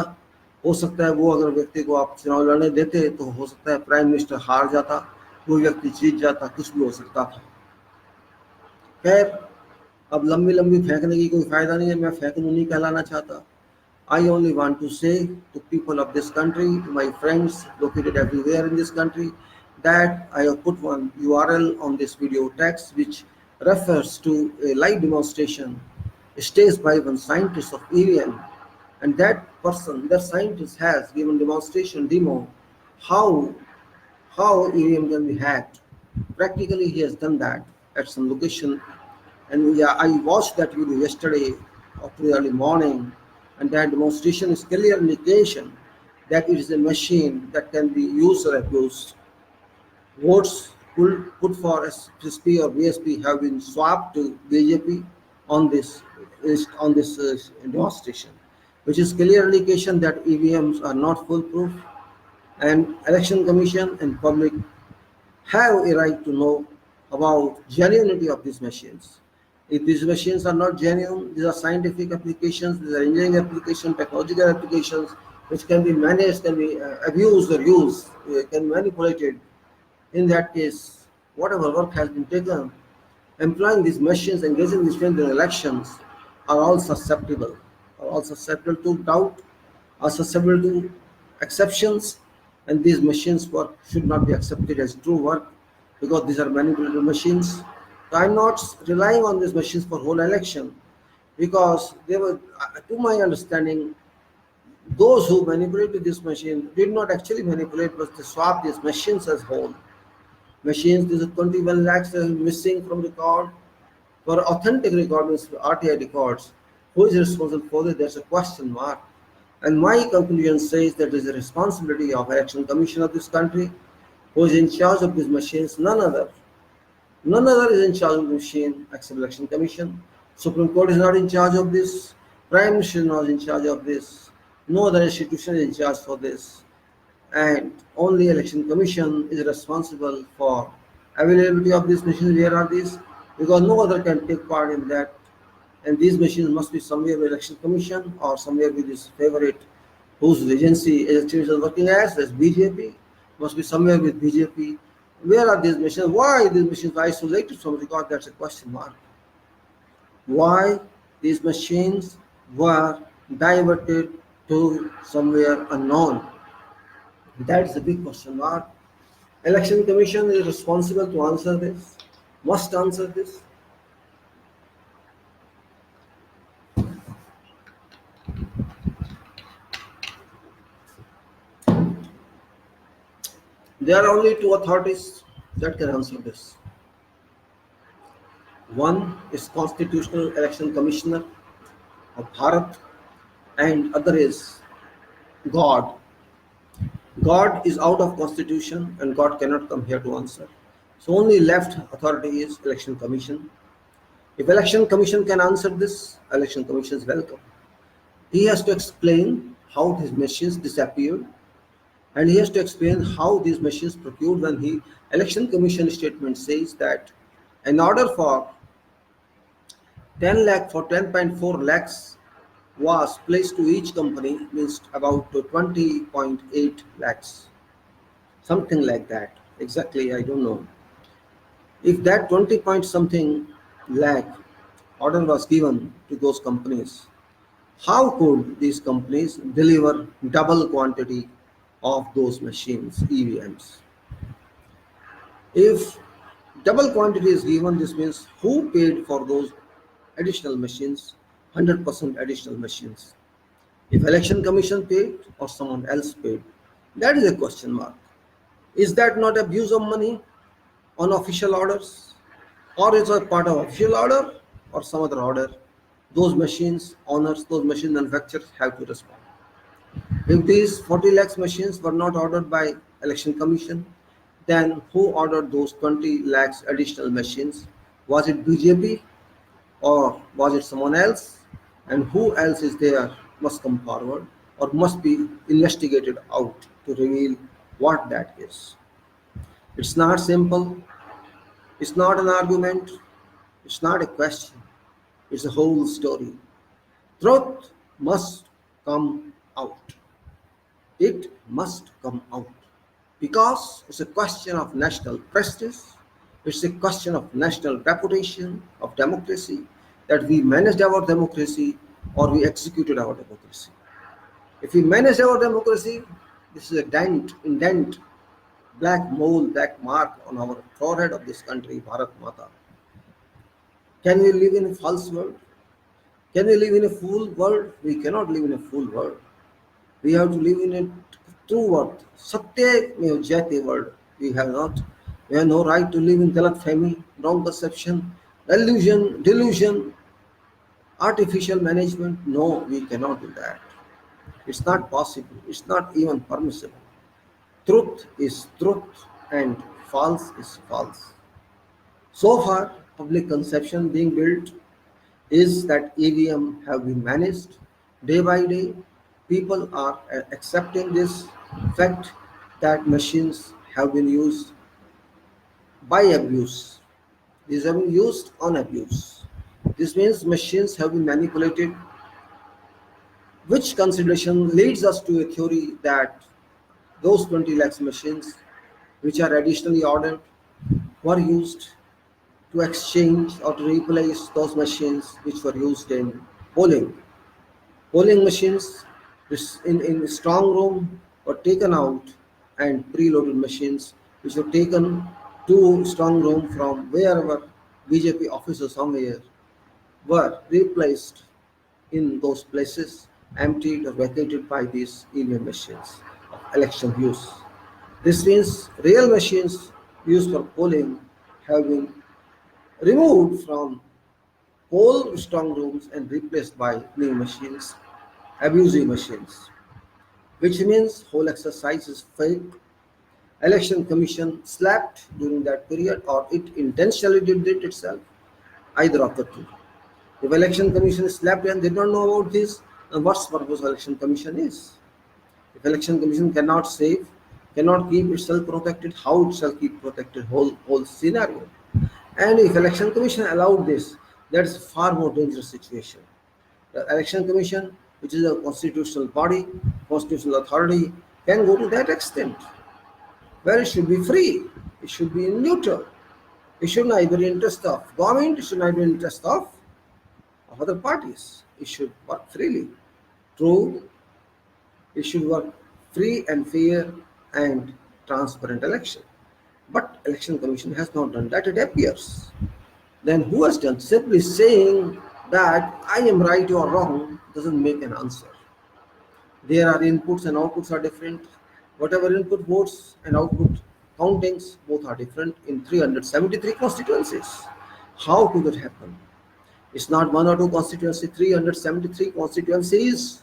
[SPEAKER 1] हो सकता है वो अगर व्यक्ति को आप चुनाव लड़ने देते तो हो सकता है प्राइम मिनिस्टर हार जाता, कोई व्यक्ति जीत जाता, कुछ भी हो सकता था। खैर, अब लंबी लंबी फेंकने की कोई फायदा नहीं है, मैं फेंकनू नहीं कहलाना चाहता। I only want to say to people of this country, to my friends located everywhere in this country, that I have put one URL on this video text which refers to a live demonstration staged by one scientist of EVM, and that scientist has given demonstration demo how EVM can be hacked. Practically, he has done that at some location, and yeah, I watched that video yesterday or early morning. and that demonstration is clear indication that it is a machine that can be used or abused. Votes put for SSP or BSP have been swapped to BJP on this demonstration, which is clear indication that EVMs are not foolproof, and election commission and public have a right to know about genuinity of these machines. If these machines are not genuine, these are scientific applications, these are engineering applications, technological applications, which can be managed, can be abused or used, can be manipulated. In that case, whatever work has been taken, employing these machines, engaging these machines in elections, are all susceptible, to doubt, are susceptible to exceptions, and these machines work should not be accepted as true work because these are manipulated machines. So I'm not relying on these machines for whole election because they were, to my understanding, those who manipulated this machine did not actually manipulate, but they swapped these machines as whole. Machines, these are 21 lakhs are missing from record. For authentic record means RTI records. Who is responsible for this? There's a question mark. And my conclusion says that it is a responsibility of Election Commission of this country, who is in charge of these machines, none other. None other is in charge of the machine except Election Commission. Supreme Court is not in charge of this. Prime Minister is not in charge of this. No other institution is in charge for this. And only Election Commission is responsible for availability of these machines. Where are these? Because no other can take part in that, and these machines must be somewhere with Election Commission or somewhere with his favorite, whose agency is working as BJP, must be somewhere with BJP. Where are these machines? Why are these machines isolated from record? That's a question mark. Why these machines were diverted to somewhere unknown? That is a big question mark. Election Commission is responsible to answer this, must answer this. There are only two authorities that can answer this. One is Constitutional Election Commissioner of Bharat, and other is God. God is out of constitution and God cannot come here to answer. So only left authority is Election Commission. If Election Commission can answer this, Election Commission is welcome. He has to explain how these machines disappeared, and he has to explain how these machines procured. When he Election Commission statement says that in order for 10 lakh for 10.4 lakhs was placed to each company, means about 20.8 lakhs, something like that. Exactly, I don't know. If that 20 point something lakh order was given to those companies, how could these companies deliver double quantity of those machines, EVMs? If double quantity is given, this means who paid for those additional machines, 100% additional machines? If Election Commission paid or someone else paid, that is a question mark. Is that not abuse of money on official orders, or is it part of official order or some other order? Those machines owners, those machine manufacturers have to respond. If these 40 lakhs machines were not ordered by Election Commission, then who ordered those 20 lakhs additional machines? Was it BJP or was it someone else? And who else is there must come forward or must be investigated out to reveal what that is. It's not simple. It's not an argument. It's not a question. It's a whole story. Truth must come out. It must come out because it's a question of national prestige. It's a question of national reputation of democracy, that we managed our democracy or we executed our democracy. If we manage our democracy, this is a indent, black mole, black mark on our forehead of this country, Bharat Mata. Can we live in a false world? Can we live in a fool world? We cannot live in a fool world. We have to live in a true world, Satya Mev Jayate world. We have no right to live in Galat Fahmi, wrong perception, delusion, Artificial management, no, we cannot do that. It's not possible. It's not even permissible. Truth is truth and false is false. So far, public conception being built is that EVM have been managed day by day. People are accepting this fact that machines have been used by abuse. These have been used on abuse. This means machines have been manipulated, which consideration leads us to a theory that those 20 lakhs machines, which are additionally ordered, were used to exchange or to replace those machines which were used in polling. Polling machines in strong room were taken out, and preloaded machines which were taken to strong room from wherever BJP officers somewhere were replaced in those places, emptied or vacated by these EVM machines of election use. This means real machines used for polling have been removed from poll strong rooms and replaced by new machines, abusive machines, which means whole exercise is fake. Election Commission slept during that period, or it intentionally did it itself, either of the two. If Election Commission slept and did not know about this, then what's purpose of Election Commission is? If Election Commission cannot save, cannot keep itself protected, how it shall keep protected whole scenario? And if Election Commission allowed this, that's a far more dangerous situation. The Election Commission, which is a constitutional body, constitutional authority, can go to that extent, where it should be free, it should be neutral, it should not be in interest of government, it should not be in interest of other parties. It should work freely. True, it should work free and fair and transparent election. But Election Commission has not done that, it appears. Then who has done? Simply saying that I am right, you are wrong doesn't make an answer. There are inputs and outputs are different. Whatever input votes and output countings, both are different in 373 constituencies. How could it happen? It's not one or two constituencies, 373 constituencies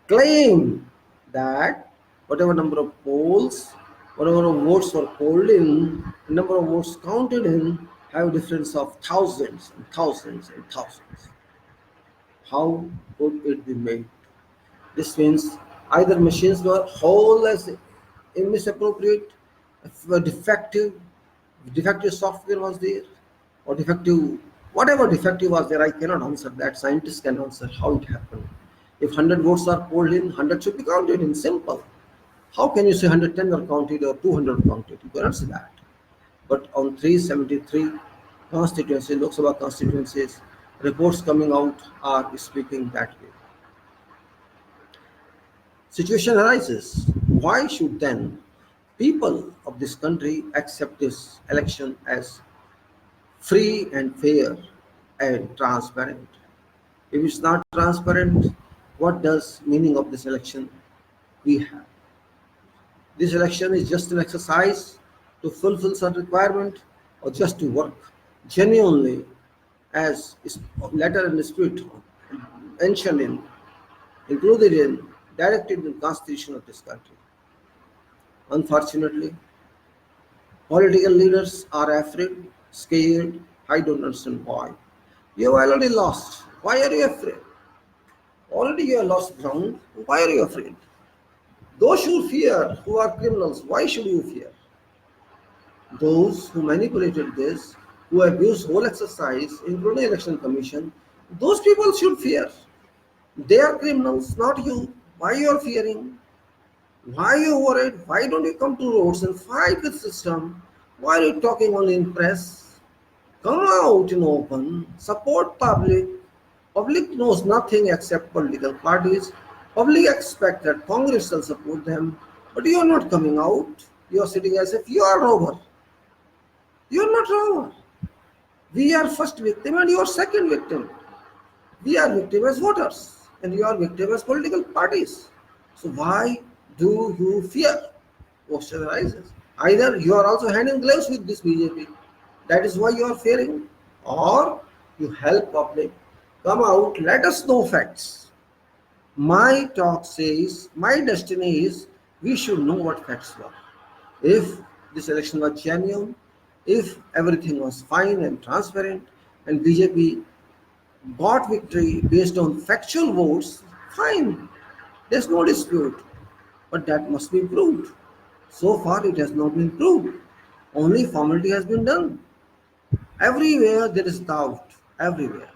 [SPEAKER 1] claim that whatever number of polls, whatever number of votes were polled in, number of votes counted in, have a difference of thousands and thousands and thousands. How could it be made? This means either machines were whole as misappropriate, defective software was there, or defective, whatever defective was there, I cannot answer that. Scientists can answer how it happened. If 100 votes are polled in, 100 should be counted in, simple. How can you say 110 are counted or 200 counted? You cannot say that. But on 373 constituencies, Lok Sabha constituencies, reports coming out are speaking that way. Situation arises. Why should then people of this country accept this election as free and fair and transparent? If it's not transparent, what does meaning of this election we have? This election is just an exercise to fulfill some requirement, or just to work genuinely as is letter and spirit mentioned in, included in, directed in the constitution of this country. Unfortunately, political leaders are afraid, scared. I don't understand why. You have already lost. Why are you afraid? Already you have lost ground. Why are you afraid? Those who fear, who are criminals, why should you fear? Those who manipulated this, who abused whole exercise, including election commission, those people should fear. They are criminals, not you. Why you are fearing? Why are you worried? Why don't you come to roads and fight with system? Why are you talking only in press? Come out in open, support public. Public knows nothing except political parties. Public expect that Congress will support them, but you are not coming out. You are sitting as if you are robber. You are not robber. We are first victim and you are second victim. We are victim as voters and you are victim as political parties. So why do you fear? Question arises. Either you are also hand in gloves with this BJP, that is why you are fearing, or you help public Come out, let us know facts. My talk says, my destiny is we should know what facts were. If this election was genuine, if everything was fine and transparent, and BJP got victory based on factual votes, fine. There's no dispute. But that must be proved. So far, it has not been proved. Only formality has been done. Everywhere there is doubt. Everywhere.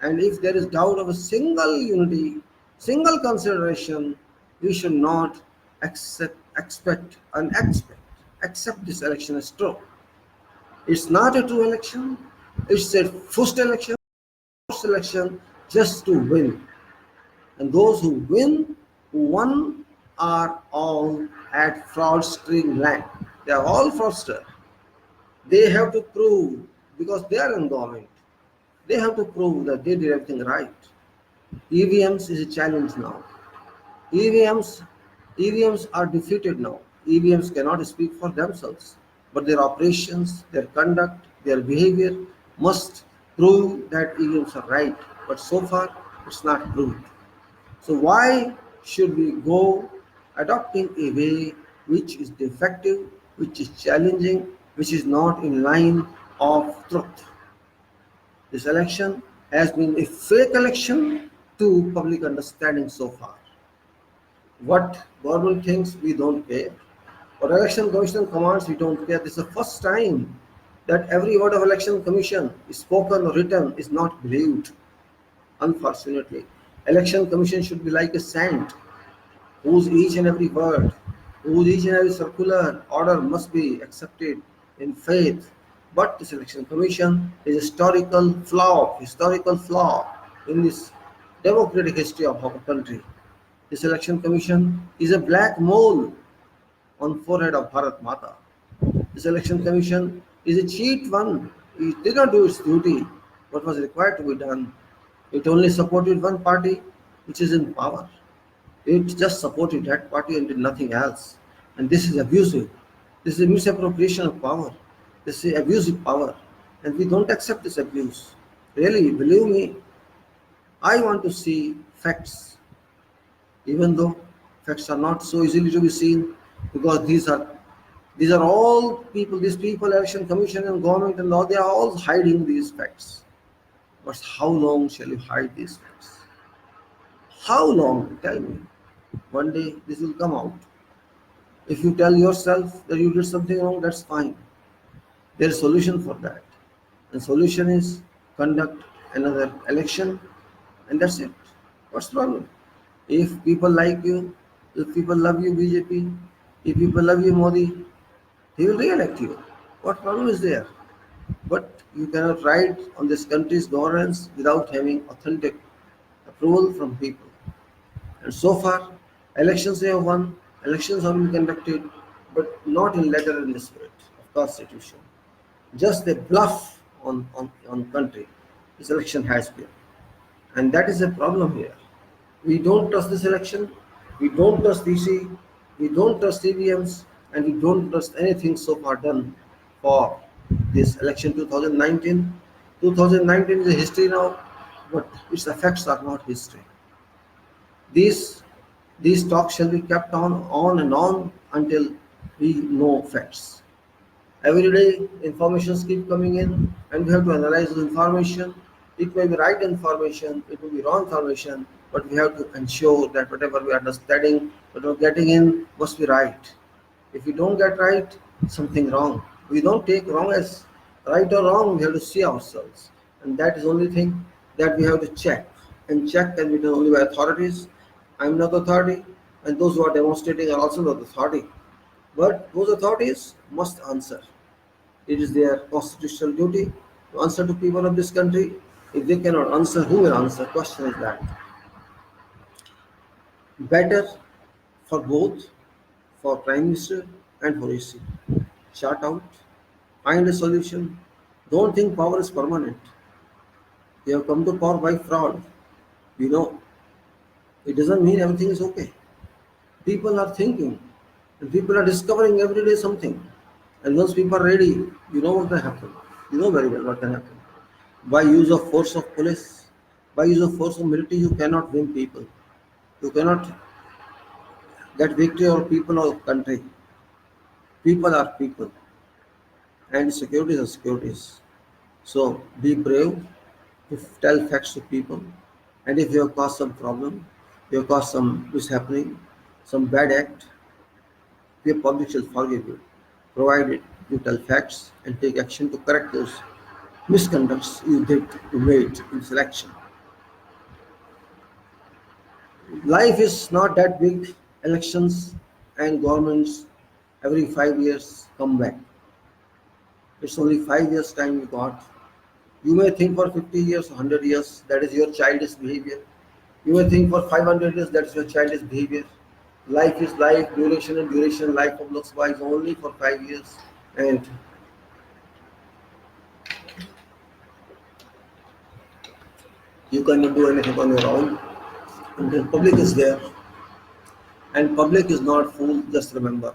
[SPEAKER 1] And if there is doubt of a single unity, single consideration, we should not accept this election as true. It's not a true election. It's a forced election just to win. And those who won, are all at fraudstering land. They are all fraudsters. They have to prove, because they are in government, they have to prove that they did everything right. EVMs is a challenge now. EVMs, EVMs are defeated now. EVMs cannot speak for themselves, but their operations, their conduct, their behavior must prove that EVMs are right. But so far, it's not proved. So why should we go adopting a way which is defective, which is challenging, which is not in line of truth? This election has been a fake election to public understanding so far. What government thinks, we don't care. What election commission commands, we don't care. This is the first time that every word of election commission is spoken or written is not believed. Unfortunately, election commission should be like a saint whose each and every word, whose each and every circular order must be accepted in faith. But this election commission is historical flaw in this democratic history of our country. This election commission is a black mole on forehead of Bharat Mata. This election commission is a cheat one. It did not do its duty, what was required to be done. It only supported one party which is in power. It just supported that party and did nothing else. And this is abusive. This is a misappropriation of power. This is abusive power. And we don't accept this abuse. Really, believe me, I want to see facts, even though facts are not so easily to be seen, because these are all people, these people, election commission and government and all, they are all hiding these facts. But how long shall you hide these facts? How long? Tell me. One day this will come out. If you tell yourself that you did something wrong, that's fine. There is a solution for that. The solution is conduct another election, and that's it. What's the problem? If people like you, if people love you, BJP, if people love you, Modi, they will re-elect you. What problem is there? But you cannot ride on this country's governance without having authentic approval from people. And so far, elections they have won, elections have been conducted, but not in letter and spirit of constitution. Just a bluff on country. This election has been. And that is a problem here. We don't trust this election, we don't trust DC, we don't trust EVMs, and we don't trust anything so far done for this election 2019. 2019 is a history now, but its effects are not history. These these talks shall be kept on and on until we know facts. Every day informations keep coming in, and we have to analyze the information. It may be right information, it may be wrong information, but we have to ensure that whatever we are studying, what we're getting in must be right. If we don't get right, something wrong. We don't take wrong as right or wrong, we have to see ourselves. And that is the only thing that we have to check. And check can be done only by authorities. I'm not authority, and those who are demonstrating are also not authority. But those authorities must answer. It is their constitutional duty to answer to people of this country. If they cannot answer, who will answer? Question is that. Better for both, for Prime Minister and for AC. Chart out, find a solution. Don't think power is permanent. They have come to power by fraud. We know. It doesn't mean everything is okay. People are thinking, and people are discovering every day something. And once people are ready, you know what can happen. You know very well what can happen. By use of force of police, by use of force of military, you cannot win people. You cannot get victory over people or country. People are people, and securities are securities. So be brave, if tell facts to people, and if you have caused some problem, you have caused some mishappening, some bad act, the public shall forgive you, provided you tell facts and take action to correct those misconducts you made in selection. Life is not that big. Elections and governments every 5 years come back. It's only 5 years time you got. You may think for 50 years, 100 years, that is your childish behavior. You may think for 500 years, that is your childish behavior. Life is life, duration and duration. Life of Lok Sabha is only for 5 years, and you cannot do anything on your own. And the public is there, and public is not fool. Just remember,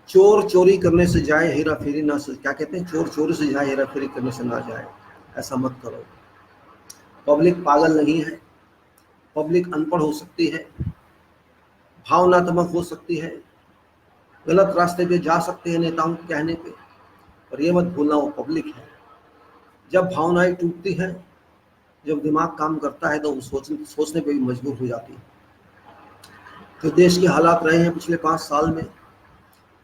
[SPEAKER 1] चोर चोरी करने से जाए, हेरा फेरी ना से, क्या कहते हैं, चोर चोरी से जाए, हेरा फेरी करने से ना जाए। ऐसा मत करो। पब्लिक पागल नहीं है, पब्लिक अनपढ़ हो सकती है, भावनात्मक हो सकती है, गलत रास्ते पे जा सकते हैं नेताओं के कहने पे, पर ये मत भूलना वो पब्लिक है। जब भावनाएं टूटती हैं, जब दिमाग काम करता है, तो वो सोचने पे भी मजबूर हो जाती है। तो देश के हालात रहे हैं पिछले 5 साल में,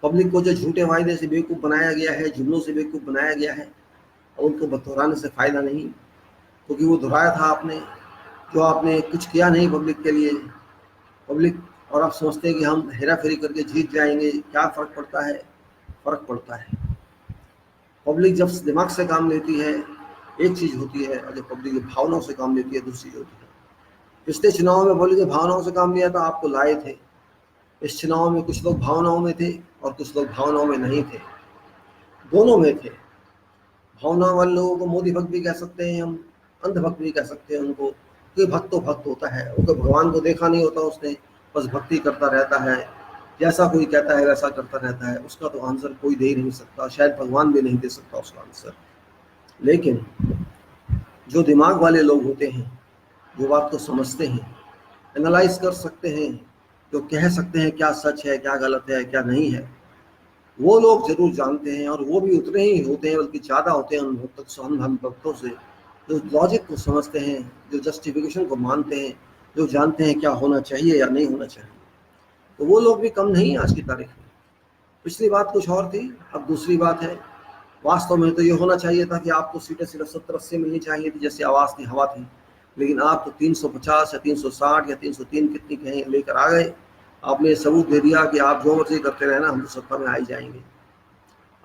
[SPEAKER 1] पब्लिक को जो झूठे वायदे से बेवकूफ़ बनाया गया है, जुमलों से बेवकूफ़ बनाया गया है, और उनको बतौराने से फ़ायदा नहीं, क्योंकि वो दोहराया था आपने, जो आपने कुछ किया नहीं पब्लिक के लिए। पब्लिक, और आप समझते हैं कि हम हेरा फेरी करके जीत जाएंगे, क्या फ़र्क पड़ता है? फ़र्क पड़ता है। पब्लिक जब दिमाग से काम लेती है एक चीज़ होती है, और जब पब्लिक भावनाओं से काम लेती है दूसरी होती है। पिछले चुनाव में बोले कि भावनाओं से काम लिया था, आपको लाए थे। इस चुनाव में कुछ लोग भावनाओं में थे और कुछ लोग भावनाओं में नहीं थे, दोनों में थे। भावना वाले लोगों को मोदी भक्त भी कह सकते हैं हम, अंधभक्त भी कह सकते हैं उनको, क्योंकि भक्त तो भक्त होता है, वो भगवान को देखा नहीं होता उसने, बस भक्ति करता रहता है, जैसा कोई कहता है वैसा करता रहता है। उसका तो आंसर कोई दे ही नहीं सकता, शायद भगवान भी नहीं दे सकता उसका आंसर। लेकिन जो दिमाग वाले लोग होते हैं, जो बात को समझते हैं, एनालाइज कर सकते हैं, जो कह सकते हैं क्या सच है, क्या गलत है, क्या नहीं है, वो लोग जरूर जानते हैं, और वो भी उतने ही होते हैं, बल्कि ज़्यादा होते हैं उन भक्तों से, जो लॉजिक को समझते हैं, जो जस्टिफिकेशन को मानते हैं, जो जानते हैं क्या होना चाहिए या नहीं होना चाहिए। तो वो लोग भी कम नहीं आज की तारीख में। पिछली बात कुछ और थी, अब दूसरी बात है। वास्तव में तो ये होना चाहिए था कि आपको सीटें सिर्फ 70-80 मिलनी चाहिए थी, जैसे आवाज़ की हवा थी, लेकिन आप तो 350 या 360 या 303 कितनी कहीं लेकर आ गए। आपने सबूत दे दिया कि आप जो मर्जी करते रहना, हम तो सत्ता में आ ही जाएंगे।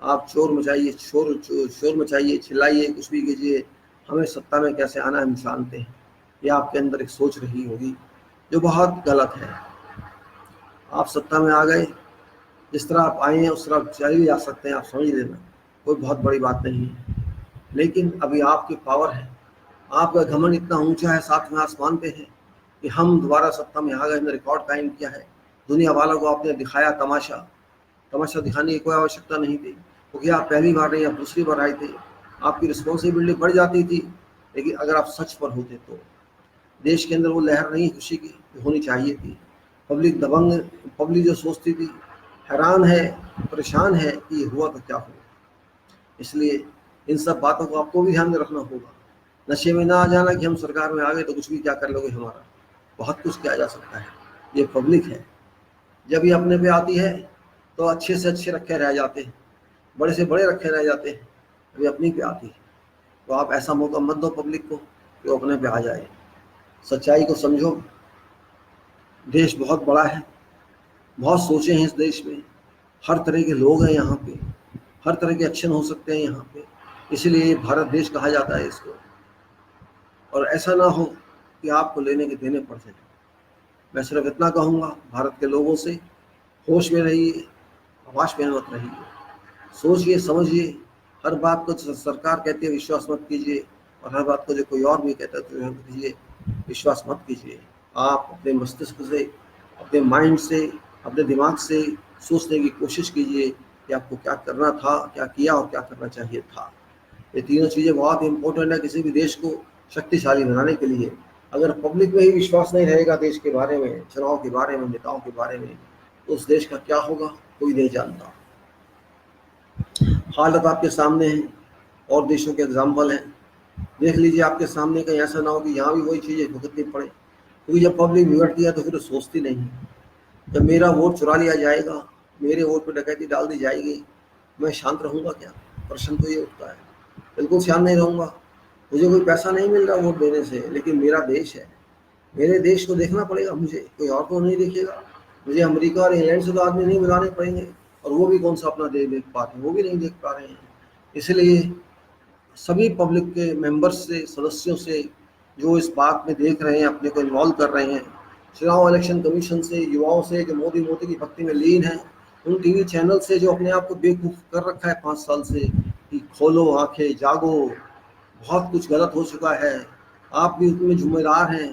[SPEAKER 1] आप शोर मचाइए, शोर मचाइए, चिल्लाइए, कुछ भी कीजिए, हमें सत्ता में कैसे आना है हम जानते हैं। ये आपके अंदर एक सोच रही होगी जो बहुत गलत है। आप सत्ता में आ गए, जिस तरह आप आए हैं उस तरह चले भी जा सकते हैं, आप समझ लेना, कोई बहुत बड़ी बात नहीं है। लेकिन अभी आपकी पावर है, आपका घमंड इतना ऊंचा है, सातवें आसमान पे है, कि हम दोबारा सत्ता में आ गए, हमने रिकॉर्ड कायम किया है। दुनिया वालों को आपने दिखाया तमाशा, तमाशा दिखाने की कोई आवश्यकता नहीं थी, क्योंकि आप पहली बार नहीं, आप दूसरी बार आए थे। आपकी रिस्पॉन्सिबिलिटी बढ़ जाती थी, लेकिन अगर आप सच पर होते तो देश के अंदर वो लहर नहीं खुशी की होनी चाहिए थी। पब्लिक दबंग, पब्लिक जो सोचती थी, हैरान है, परेशान है कि ये हुआ तो क्या हुआ। इसलिए इन सब बातों को आपको भी ध्यान में रखना होगा। नशे में ना आ जाना कि हम सरकार में आ गए तो कुछ भी क्या कर लोगे हमारा, बहुत कुछ किया जा सकता है। ये पब्लिक है, जब ये अपने पे आती है तो अच्छे से अच्छे रखे रह जाते हैं, बड़े से बड़े रखे रह जाते हैं। अभी अपनी पे आती है तो आप ऐसा मौका मत दो पब्लिक को कि वो अपने पे आ जाए। सच्चाई को समझो, देश बहुत बड़ा है, बहुत सोचे हैं इस देश में, हर तरह के लोग हैं यहाँ पे, हर तरह के एक्शन हो सकते हैं यहाँ पे, इसीलिए भारत देश कहा जाता है इसको। और ऐसा ना हो कि आपको लेने के देने पड़ जाए। मैं सिर्फ इतना कहूँगा भारत के लोगों से, होश में रहिए, आवाज में मत रहिए, सोचिए समझिए, हर बात को सरकार कहती है विश्वास मत कीजिए, और हर बात को जो कोई और भी कहता है तो कीजिए, विश्वास मत कीजिए। आप अपने मस्तिष्क से, अपने माइंड से, अपने दिमाग से सोचने की कोशिश कीजिए कि आपको क्या करना था, क्या किया और क्या करना चाहिए था। ये तीनों चीज़ें बहुत इंपॉर्टेंट है किसी भी देश को शक्तिशाली बनाने के लिए। अगर पब्लिक में ही विश्वास नहीं रहेगा देश के बारे में, चुनाव के बारे में, नेताओं के बारे में, तो उस देश का क्या होगा कोई नहीं जानता। हालत आपके सामने है और देशों के एग्जाम्पल हैं। देख लीजिए आपके सामने, कहीं ऐसा ना हो कि यहाँ भी वही चीज़ें भुगतनी पड़े, क्योंकि जब पब्लिक बिगड़ती है तो फिर सोचती नहीं। जब मेरा वोट चुरा लिया जाएगा, मेरे वोट पर डकैती डाल दी जाएगी, मैं शांत रहूँगा क्या? प्रश्न तो ये उठता है। बिल्कुल शांत नहीं रहूँगा। मुझे कोई पैसा नहीं मिल रहा वोट देने से, लेकिन मेरा देश है, मेरे देश को देखना पड़ेगा मुझे, कोई और तो नहीं देखेगा। मुझे अमेरिका और इंग्लैंड से तो आदमी नहीं बुलाने पड़ेंगे, और वो भी कौन सा अपना देश देख पा रहे हैं, वो भी नहीं देख पा रहे हैं। इसलिए सभी पब्लिक के मेंबर्स से, सदस्यों से जो इस बात में देख रहे हैं, अपने को इन्वॉल्व कर रहे हैं, चुनाव इलेक्शन कमीशन से, युवाओं से जो मोदी मोदी की भक्ति में लीन है, उन टीवी चैनल से जो अपने आप को बेवकूफ़ कर रखा है 5 साल से कि खोलो आंखें, जागो, बहुत कुछ गलत हो चुका है, आप भी उसमें जिम्मेदार हैं,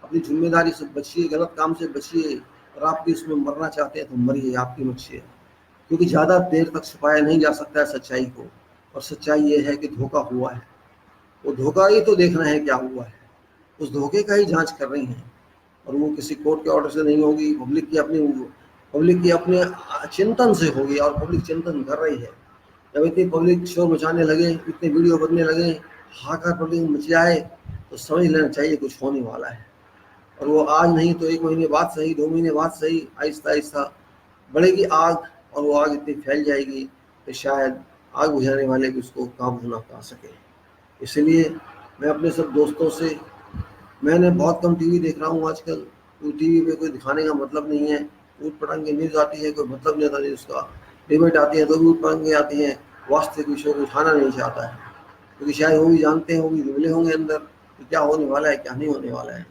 [SPEAKER 1] अपनी जिम्मेदारी से बचिए, गलत काम से बचिए, और आप भी उसमें मरना चाहते हैं तो मरिए, आपकी मर्जी है। क्योंकि ज़्यादा देर तक छुपाया नहीं जा सकता है सच्चाई को, और सच्चाई ये है कि धोखा हुआ है। वो धोखा ही तो देखना है क्या हुआ है, उस धोखे का ही जांच कर रही हैं, और वो किसी कोर्ट के ऑर्डर से नहीं होगी, पब्लिक की अपने चिंतन से होगी, और पब्लिक चिंतन कर रही है। जब इतनी पब्लिक शोर मचाने लगे, इतने वीडियो बनने लगे, हाहाकार पब्लिक मच जाए, तो समझ लेना चाहिए कुछ होने वाला है। और वो आज नहीं तो 1 महीने बाद सही, 2 महीने बाद सही, आहिस्ता आहिस्ता बढ़ेगी आग, और वो आग इतनी फैल जाएगी कि शायद आग बुझाने वाले भी उसको काबू ना पा सके। इसलिए मैं अपने सब दोस्तों से, मैंने बहुत कम टीवी देख रहा हूँ आजकल, तो टीवी पे कोई दिखाने का मतलब नहीं है, ऊट पटांग की न्यूज़ आती है, कोई मतलब नहीं आता न्यूज़ का, डिबेट आती है तो भी ऊट पटांग की आती है, वास्तविक विषयों को उठाना नहीं चाहता है, क्योंकि शायद वो भी जानते हैं, वो भी दुबले होंगे अंदर कि क्या होने वाला है, क्या नहीं होने वाला है।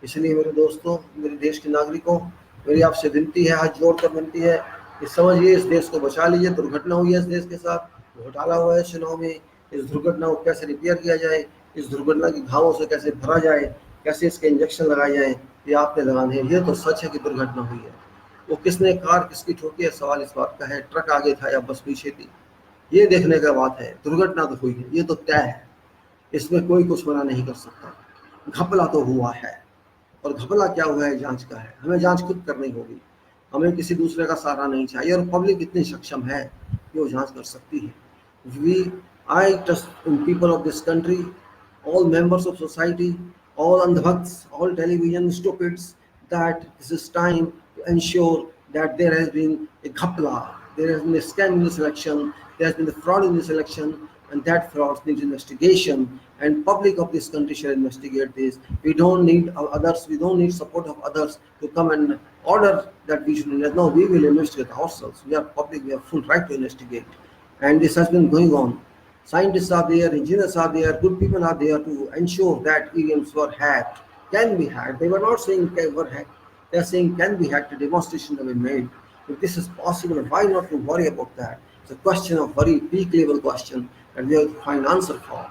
[SPEAKER 1] इसलिए मेरे दोस्तों, मेरे देश के नागरिकों, मेरी आपसे विनती है, हाथ जोड़कर विनती है कि समझिए, इस देश को बचा लीजिए। दुर्घटना हुई है इस देश के साथ, घोटाला हुआ है चुनाव में, इस दुर्घटना को कैसे रिपेयर किया जाए, इस दुर्घटना की घावों से कैसे भरा जाए, कैसे इसके इंजेक्शन लगाए जाए, ये आपने लगाने हैं। ये तो सच है कि दुर्घटना हुई है, वो किसने कार किसकी ठोकी है सवाल इस बात का है, ट्रक आगे था या बस पीछे थी, ये देखने का बात है। दुर्घटना तो हुई है, ये तो तय है, इसमें कोई कुछ मना नहीं कर सकता। घपला तो हुआ है, और घपला क्या हुआ है जांच का है, हमें जांच खुद करनी होगी, हमें किसी दूसरे का सहारा नहीं चाहिए, और पब्लिक इतनी सक्षम है कि वो जांच कर सकती है। We I trust in people of this country, all members of society, all andhbhakts, all television stupids, that this is time to ensure that there has been a ghapla, there has been a scam in this election, there has been a fraud in this election, and that fraud needs investigation, and public of this country shall investigate this. We don't need others, we don't need support of others to come and order that we should investigate. No, we will investigate ourselves. We are public, we have full right to investigate, and this has been going on. Scientists are there, engineers are there, good people are there to ensure that EVMs were hacked, can be hacked. They were not saying they were hacked, they are saying can be hacked, a demonstration have been made. If this is possible, why not to worry about that? It's a question of very peak level question that we have to find answer for.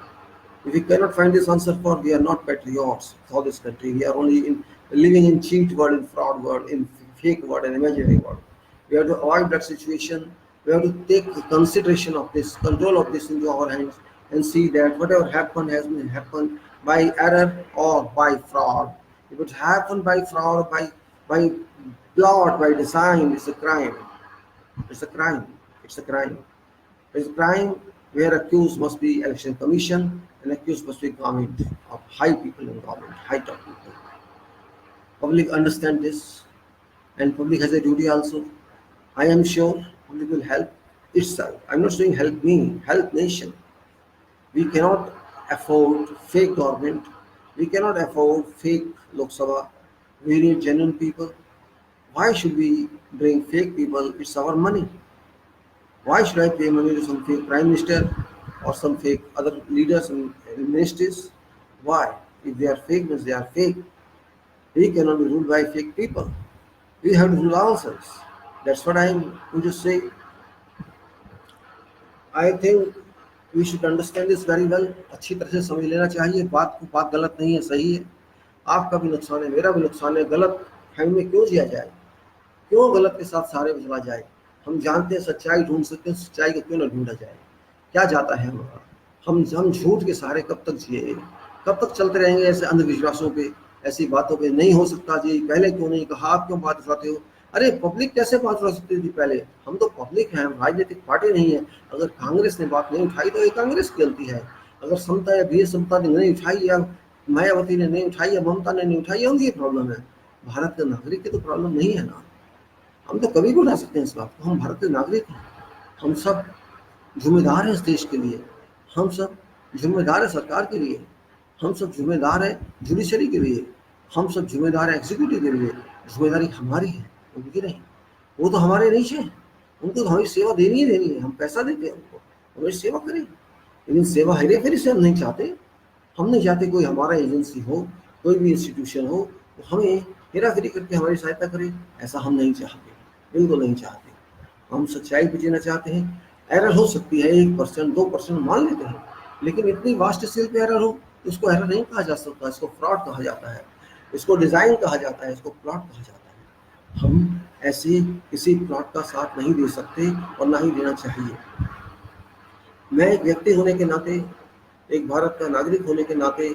[SPEAKER 1] If we cannot find this answer for, we are not patriots for this country. We are only living in cheat world, in fraud world, in fake world, and imaginary world. We have to avoid that situation. We have to take consideration of this, control of this into our hands, and see that whatever happened has been happened by error or by fraud. If it happened by fraud, by plot, by design, it's a crime. It's a crime. It's a crime. It's a crime where accused must be election commission, and accused must be government of high people in government, high top people. Public understand this, and public has a duty also. I am sure public will help itself. I'm not saying help me, help nation. We cannot afford fake government. We cannot afford fake Lok Sabha. We need genuine people. Why should we bring fake people? It's our money. Why should I pay money to some fake prime minister or some fake other leaders and ministers? Why? If they are fake, means they are fake. We cannot be ruled by fake people. We have to rule ourselves. That's what I'm going to say. I think we should understand this very well. अच्छी तरह से समझ लेना चाहिए बात को, बात गलत नहीं है, सही है। आपका भी नुकसान है, मेरा भी नुकसान है। गलत फहमी में क्यों जिया जाए, क्यों गलत के साथ सहारे में चला जाए? हम जानते हैं सच्चाई ढूंढ सकते हैं, सच्चाई को क्यों ना ढूंढा जाए? क्या जाता है हमारा? हम झूठ के सहारे कब तक जिए, कब तक चलते रहेंगे ऐसे अंधविश्वासों पे, ऐसी बातों पे? नहीं हो सकता जी, पहले क्यों नहीं कहा, आप क्यों बात उठाते हो? अरे पब्लिक कैसे बात उठा सकती थी पहले? हम तो पब्लिक हैं, राजनीतिक पार्टी नहीं है। अगर कांग्रेस ने बात नहीं उठाई तो ये कांग्रेस की गलती है। अगर समता या बी समता ने नहीं उठाई, या मायावती ने नहीं उठाई, या ममता ने नहीं उठाई, उनकी प्रॉब्लम है। भारत के नागरिक की तो प्रॉब्लम नहीं है ना। हम तो कभी भी उठा सकते हैं इस बात को, हम भारत के नागरिक हैं। हम सब जिम्मेदार हैं इस देश के लिए, हम सब जिम्मेदार है सरकार के लिए, हम सब जिम्मेदार है जुडिशरी के लिए, हम सब जिम्मेदार है एग्जीक्यूटिव के लिए। जिम्मेदारी हमारी है, उनकी नहीं। वो तो हमारे नीचे हैं, उनको तो हमें सेवा देनी ही देनी है। हम पैसा देते हैं उनको, हमें सेवा करें। लेकिन सेवा हेरे फेरी से हम नहीं चाहते। हम नहीं चाहते कोई हमारा एजेंसी हो, कोई भी इंस्टीट्यूशन हो, तो हमें हेरा फेरी करके हमारी सहायता करे, ऐसा हम नहीं चाहते, बिल्कुल नहीं चाहते। हम सच्चाई पे जीना चाहते हैं। एरर हो सकती है 1% 2% मान लेते हैं, लेकिन इतनी वास्ट स्केल पे एरर हो तो उसको एरर नहीं कहा जा सकता, इसको फ्रॉड कहा जाता है, इसको डिजाइन कहा जाता है, इसको प्लॉट कहा जाता है। हम ऐसे किसी प्लॉट का साथ नहीं दे सकते और ना ही देना चाहिए। मैं एक व्यक्ति होने के नाते, एक भारत का नागरिक होने के नाते,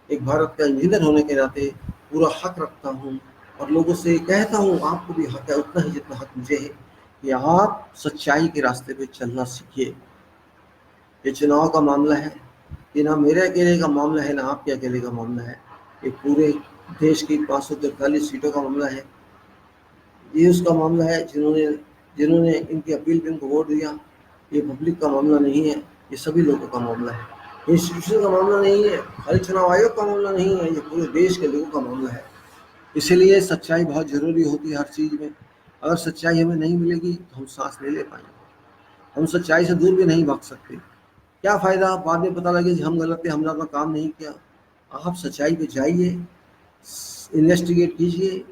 [SPEAKER 1] एक भारत का इंजीनियर होने के नाते पूरा हक रखता हूँ और लोगों से कहता हूँ आपको भी हक है उतना ही जितना हक मुझे है कि आप सच्चाई के रास्ते पे चलना सीखिए। ये चुनाव का मामला है, ये ना मेरे अकेले का मामला है, ना आपके अकेले का मामला है। ये पूरे देश की 543 सीटों का मामला है। ये उसका मामला है जिन्होंने जिन्होंने इनकी अपील पे इनको वोट दिया। ये पब्लिक का मामला नहीं है, ये सभी लोगों का मामला है। इंस्टीट्यूशन का मामला नहीं है, खाली चुनाव आयोग का मामला नहीं है, ये पूरे देश के लोगों का मामला है। इसीलिए सच्चाई बहुत ज़रूरी होती है हर चीज़ में। अगर सच्चाई हमें नहीं मिलेगी तो हम सांस नहीं ले पाएंगे, हम सच्चाई से दूर भी नहीं भाग सकते। क्या फ़ायदा बाद में पता लगे कि हम गलत थे, हमने अपना काम नहीं किया। आप सच्चाई पे जाइए, इन्वेस्टिगेट कीजिए,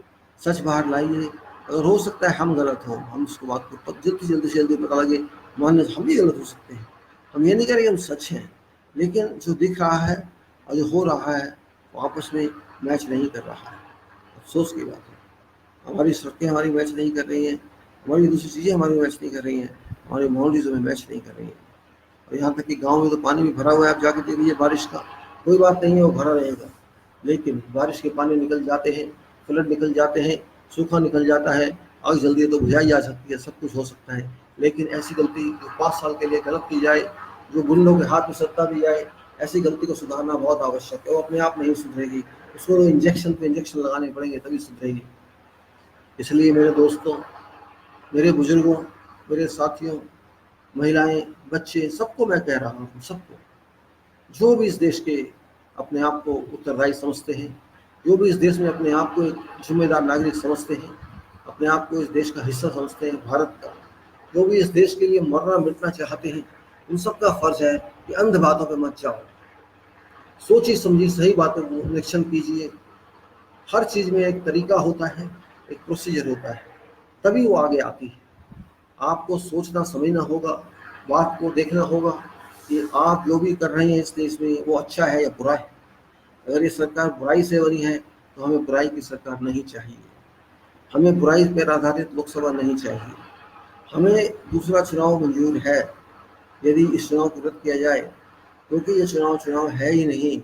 [SPEAKER 1] सच बाहर लाइए। अगर हो सकता है हम गलत हों, हम उसको बात को जल्दी से जल्दी पता लगे, मान लें हम भी गलत हो सकते हैं। हम ये नहीं कह रहे हम सच हैं, लेकिन जो दिख रहा है और जो हो रहा है वो आपस में मैच नहीं कर रहा है। अफसोस की बात है, हमारी सड़कें हमारी मैच नहीं कर रही हैं, हमारी दूसरी चीज़ें हमारी मैच नहीं कर रही हैं, हमारी बाउंड्रीज में मैच नहीं कर रही हैं। और यहाँ तक कि गाँव में तो पानी भी भरा हुआ है, आप जाके देख लीजिए बारिश का, कोई बात नहीं है, वो भरा रहेगा। लेकिन बारिश के पानी निकल जाते हैं, फ्लड निकल जाते हैं, सूखा निकल जाता है, आग जल्दी तो बुझाई जा सकती है, सब कुछ हो सकता है। लेकिन ऐसी गलती जो 5 साल के लिए गलत की जाए, जो गुंडों के हाथ में सत्ता दी जाए, ऐसी गलती को सुधारना बहुत आवश्यक है। वो अपने आप नहीं सुधरेगी, उसको इंजेक्शन पे इंजेक्शन लगाने पड़ेंगे तभी सुधरेगी। इसलिए मेरे दोस्तों, मेरे बुजुर्गों, मेरे साथियों, महिलाएं, बच्चे, सबको मैं कह रहा हूँ, सबको, जो भी इस देश के अपने आप को उत्तरदायी समझते हैं, जो भी इस देश में अपने आप को एक जिम्मेदार नागरिक समझते हैं, अपने आप को इस देश का हिस्सा समझते हैं भारत का, जो भी इस देश के लिए मरना मिटना चाहते हैं, उन सबका फर्ज है कि अंध बातों पर मत जाओ, सोची समझी सही बातों को निरीक्षण कीजिए। हर चीज़ में एक तरीका होता है, एक प्रोसीजर होता है, तभी वो आगे आती है। आपको सोचना समझना होगा, बात को देखना होगा कि आप जो भी कर रहे हैं इस देश में वो अच्छा है या बुरा है। अगर ये सरकार बुराई से बनी है तो हमें बुराई की सरकार नहीं चाहिए, हमें बुराई पर आधारित लोकसभा नहीं चाहिए। हमें दूसरा चुनाव मंजूर है यदि इस चुनाव को रद्द किया जाए, क्योंकि ये चुनाव है ही नहीं।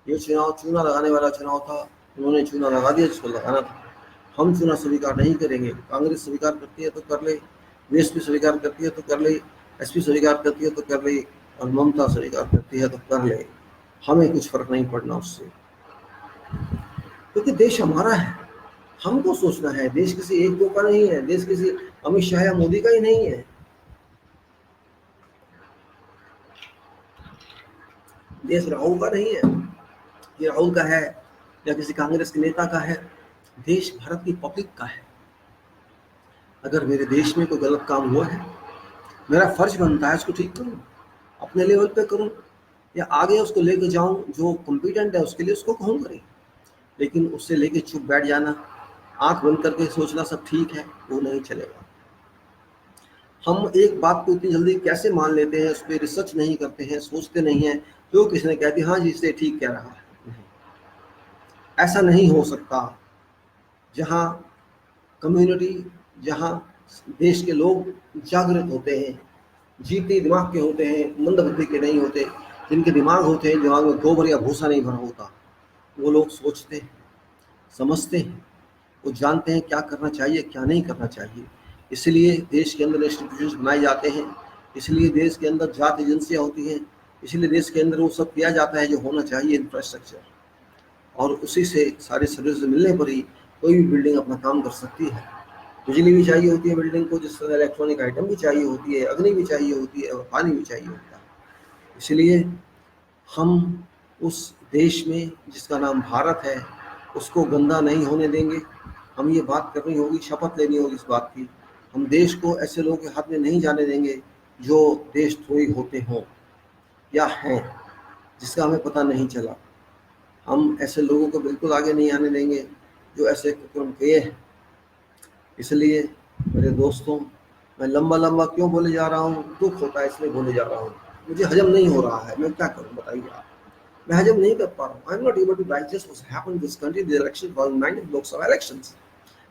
[SPEAKER 1] ये चुनाव चूना लगाने वाला चुनाव था, उन्होंने चूना लगा दिया जिसको लगाना था। हम चुनाव स्वीकार नहीं करेंगे। कांग्रेस स्वीकार करती है तो कर ले, बीएसपी स्वीकार करती है तो कर ले, एसपी स्वीकार करती है तो कर ले, और ममता स्वीकार करती है तो कर ले। हमें कुछ फर्क नहीं पड़ना उससे, क्योंकि देश हमारा है। हमको सोचना है, देश किसी एक दो का नहीं है, देश किसी अमित शाह या मोदी का ही नहीं है, देश राहुल का नहीं है, ये राहुल का है या किसी कांग्रेस के नेता का है। देश भारत की पब्लिक का है। अगर मेरे देश में कोई गलत काम हुआ है, मेरा फर्ज बनता है उसको ठीक करूं, अपने लेवल पे करूं, या आगे उसको लेके जाऊं, जो कॉम्पिटेंट है उसके लिए उसको कहूं करें। लेकिन उससे लेके चुप बैठ जाना, आंख बंद करके सोचना सब ठीक है, वो नहीं चलेगा। हम एक बात को इतनी जल्दी कैसे मान लेते हैं, उस पर रिसर्च नहीं करते हैं, सोचते नहीं हैं, जो किसी ने कहती हाँ जी इससे ठीक कह रहा है। नहीं, ऐसा नहीं हो सकता। जहाँ कम्युनिटी, जहाँ देश के लोग जागृत होते हैं, जीते दिमाग के होते हैं, मंद बुद्धि के नहीं होते, जिनके दिमाग होते हैं, दिमाग में गोबर या भूसा नहीं भरा होता, वो लोग सोचते हैं, समझते हैं, वो जानते हैं क्या करना चाहिए क्या नहीं करना चाहिए। इसलिए देश के अंदर इंस्टीट्यूशंस बनाए जाते हैं, इसलिए देश के अंदर जांच एजेंसियाँ होती हैं, इसलिए देश के अंदर वो सब किया जाता है जो होना चाहिए इंफ्रास्ट्रक्चर, और उसी से सारी सर्विस मिलने पर ही कोई भी बिल्डिंग अपना काम कर सकती है। बिजली भी चाहिए होती है बिल्डिंग को, जिस तरह इलेक्ट्रॉनिक आइटम भी चाहिए होती है, अग्नि भी चाहिए होती है, और पानी भी चाहिए होता है। इसलिए हम उस देश में जिसका नाम भारत है उसको गंदा नहीं होने देंगे। हम ये बात करनी होगी, शपथ लेनी होगी इस बात की, हम देश को ऐसे लोगों के हाथ में नहीं जाने देंगे जो देशद्रोही होते हों या हैं, जिसका हमें पता नहीं चला। हम ऐसे लोगों को बिल्कुल आगे नहीं आने देंगे जो ऐसे कुकर्म किए हैं। इसलिए मेरे दोस्तों, मैं लंबा लंबा क्यों बोले जा रहा हूँ, दुख होता है इसलिए बोले जा रहा हूँ, मुझे हजम नहीं हो रहा है, मैं क्या करूँ बताइए आप। मैं हजम नहीं कर पा रहा हूँ। I am not able to digest what's happened in this country. The election for 9 Lok Sabha elections,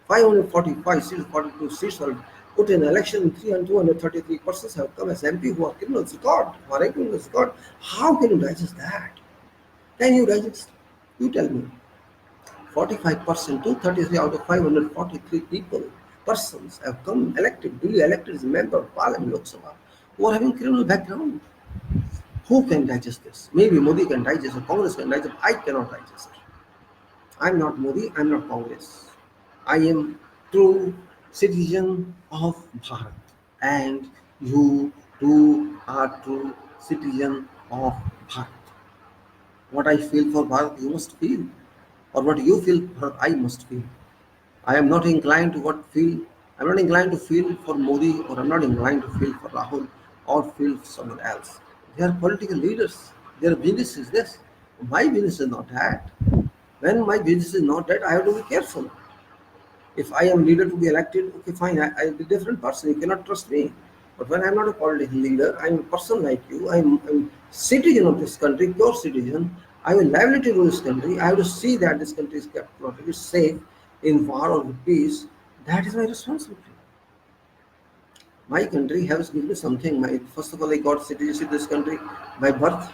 [SPEAKER 1] 545 seats, 42 seats were put in election, 233 persons have come as MP who are criminals record, who are criminals record. How can you digest that? Can you digest? You tell me. 45%, 233 out of 543 persons have come elected, duly elected as a member of parliament, Lok Sabha, who are having criminal background. Who can digest this? Maybe Modi can digest, or Congress can digest. I cannot digest it. I'm not Modi, I'm not Congress. I am true citizen of Bharat, and you too are true citizen of Bharat. What I feel for Bharat, you must feel, or what you feel for Bharat, I must feel. I am not inclined to I'm not inclined to feel for Modi, or I'm not inclined to feel for Rahul, or feel for someone else. They are political leaders. Their business is this. My business is not that. When my business is not that, I have to be careful. If I am leader to be elected, okay, fine, I'll be a different person. You cannot trust me. But when I'm not a political leader, I'm a person like you. I'm citizen of this country, pure citizen. I have a liability to this country. I have to see that this country is kept perfectly safe in war or peace. That is my responsibility. My country has given me something. First of all, I got citizenship of this country by birth.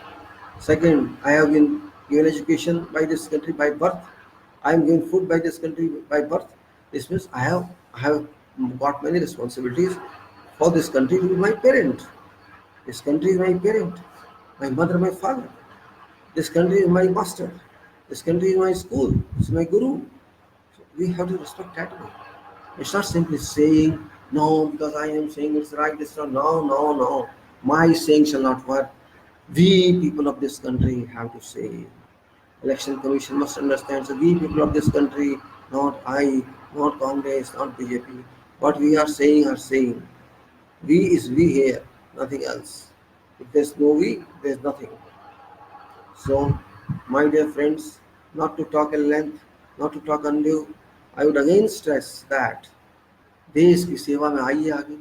[SPEAKER 1] Second, I have been given education by this country by birth. I am given food by this country by birth. This means I have got many responsibilities for this country to be my parent. This country is my parent, my mother, my father. This country is my master. This country is my school. It's my guru. So we have to respect that way. It's not simply saying no because I am saying it's right. It's not. No, no, no. My saying shall not work. We people of this country have to say. Election Commission must understand. So we people of this country, not I, not Congress, not BJP, what we are saying. We is we here, nothing else. If there's no we, there's nothing. So, my dear friends, not to talk in length, not to talk undue, I would again stress that देश की सेवा में आइए आगे,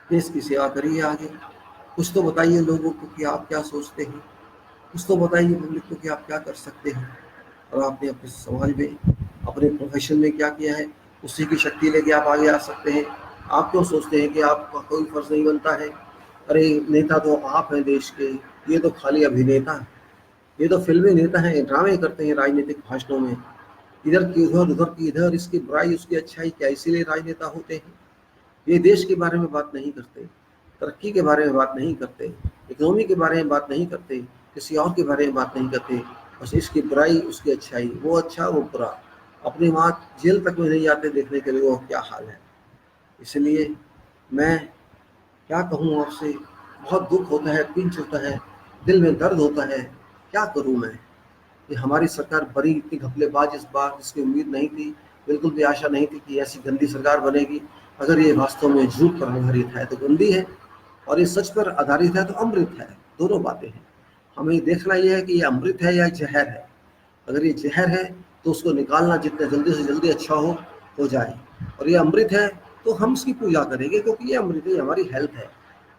[SPEAKER 1] देश की सेवा करिए आगे। कुछ तो बताइए लोगों को कि आप क्या सोचते हैं, कुछ तो बताइए पब्लिक को कि आप क्या कर सकते हैं, और आपने अपने समाज में, अपने प्रोफेशन में क्या किया है, उसी की शक्ति लेके आप आगे आ सकते हैं। आप क्यों सोचते हैं कि आपका कोई फर्ज नहीं बनता है? अरे नेता तो आप हैं देश के, ये तो खाली अभिनेता है, ये तो फिल्मी नेता हैं, ड्रामे करते हैं राजनीतिक भाषणों में, इधर की उधर की इधर, इसकी बुराई उसकी अच्छाई, क्या इसीलिए राजनेता होते हैं? ये देश के बारे में बात नहीं करते, तरक्की के बारे में बात नहीं करते, इकोनॉमी के बारे में बात नहीं करते, किसी और के बारे में बात नहीं करते, बस इसकी बुराई उसकी अच्छाई, वो अच्छा वो बुरा, अपनी माँ जेल तक में नहीं जाते देखने के लिए वो क्या हाल है। इसलिए मैं क्या कहूँ आपसे, बहुत दुख होता है, पिंच होता है, दिल में दर्द होता है। क्या करूँ मैं कि हमारी सरकार बड़ी इतनी घपलेबाज इस बार, जिसकी उम्मीद नहीं थी, बिल्कुल भी आशा नहीं थी कि ऐसी गंदी सरकार बनेगी। अगर ये वास्तव में झूठ पर आधारित है तो गंदी है, और ये सच पर आधारित है तो अमृत है। दोनों बातें हैं। हमें देखना ये है कि ये अमृत है या जहर है। अगर ये जहर है तो उसको निकालना जितना जल्दी से जल्दी अच्छा हो जाए, और ये अमृत है तो हम उसकी पूजा करेंगे, क्योंकि ये अमृत है, हमारी हेल्थ है।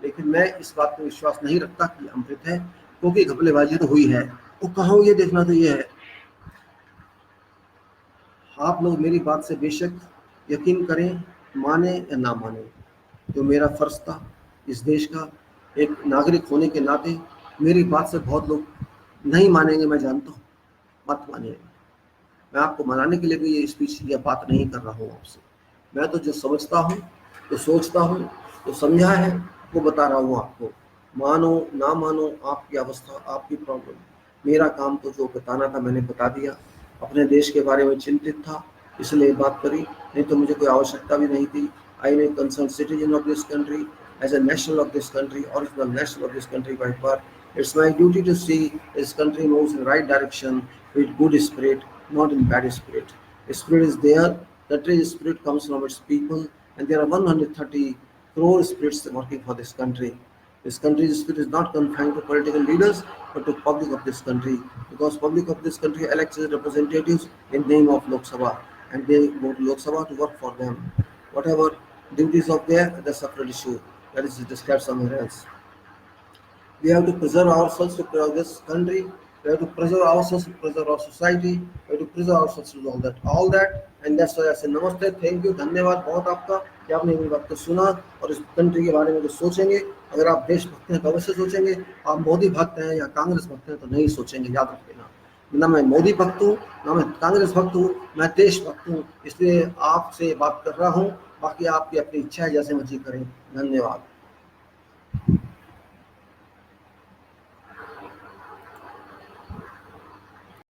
[SPEAKER 1] लेकिन मैं इस बात पर विश्वास नहीं रखता कि अमृत है, क्योंकि घपलेबाजी तो हुई है। वो कहाँ हुई ये देखना तो ये है। आप लोग मेरी बात से बेशक यकीन करें, माने या ना माने, तो मेरा फर्ज था इस देश का एक नागरिक होने के नाते मेरी बात से बहुत लोग नहीं मानेंगे, मैं जानता हूँ, मत मानिए। मैं आपको मनाने के लिए भी ये स्पीच या बात नहीं कर रहा हूँ आपसे। मैं तो जो समझता हूँ, जो सोचता हूँ, जो समझा है, वो बता रहा हूँ आपको। मानो ना मानो आपकी अवस्था, आपकी प्रॉब्लम। मेरा काम तो जो बताना था मैंने बता दिया। अपने देश के बारे में चिंतित था, इसलिए बात करी, नहीं तो मुझे कोई आवश्यकता भी नहीं थी। I am a concern citizen of this country, as a national of this country, original national of this country by birth. It's my duty to see this country moves in the right direction with good spirit, not in bad spirit. Spirit is there, country's spirit comes from its people, and there are 130 crore spirits working for this country. This country's spirit is not confined to political leaders, but to public of this country, because public of this country elects its representatives in name of Lok Sabha, and they go to Lok Sabha to work for them. Whatever duties of there, that's a separate issue. That is described somewhere else. We have to preserve ourselves to preserve this country. We have to preserve ourselves to preserve our society. We have to preserve ourselves to do all that, and that's why I say namaste, thank you, धन्यवाद बहुत आपका कि आपने मेरी बात को सुना और इस कंट्री के बारे में कुछ सोचेंगे। अगर आप देशभक्त हैं तो अवश्य सोचेंगे, आप मोदी भक्त हैं या कांग्रेस भक्त हैं तो नहीं सोचेंगे, याद रखना। ना मैं मोदी भक्त हूँ, ना मैं कांग्रेस भक्त हूँ, मैं देश भक्त हूँ, इसलिए आपसे बात कर रहा हूँ। बाकी आपकी अपनी इच्छा है, जैसे मर्जी करें। धन्यवाद।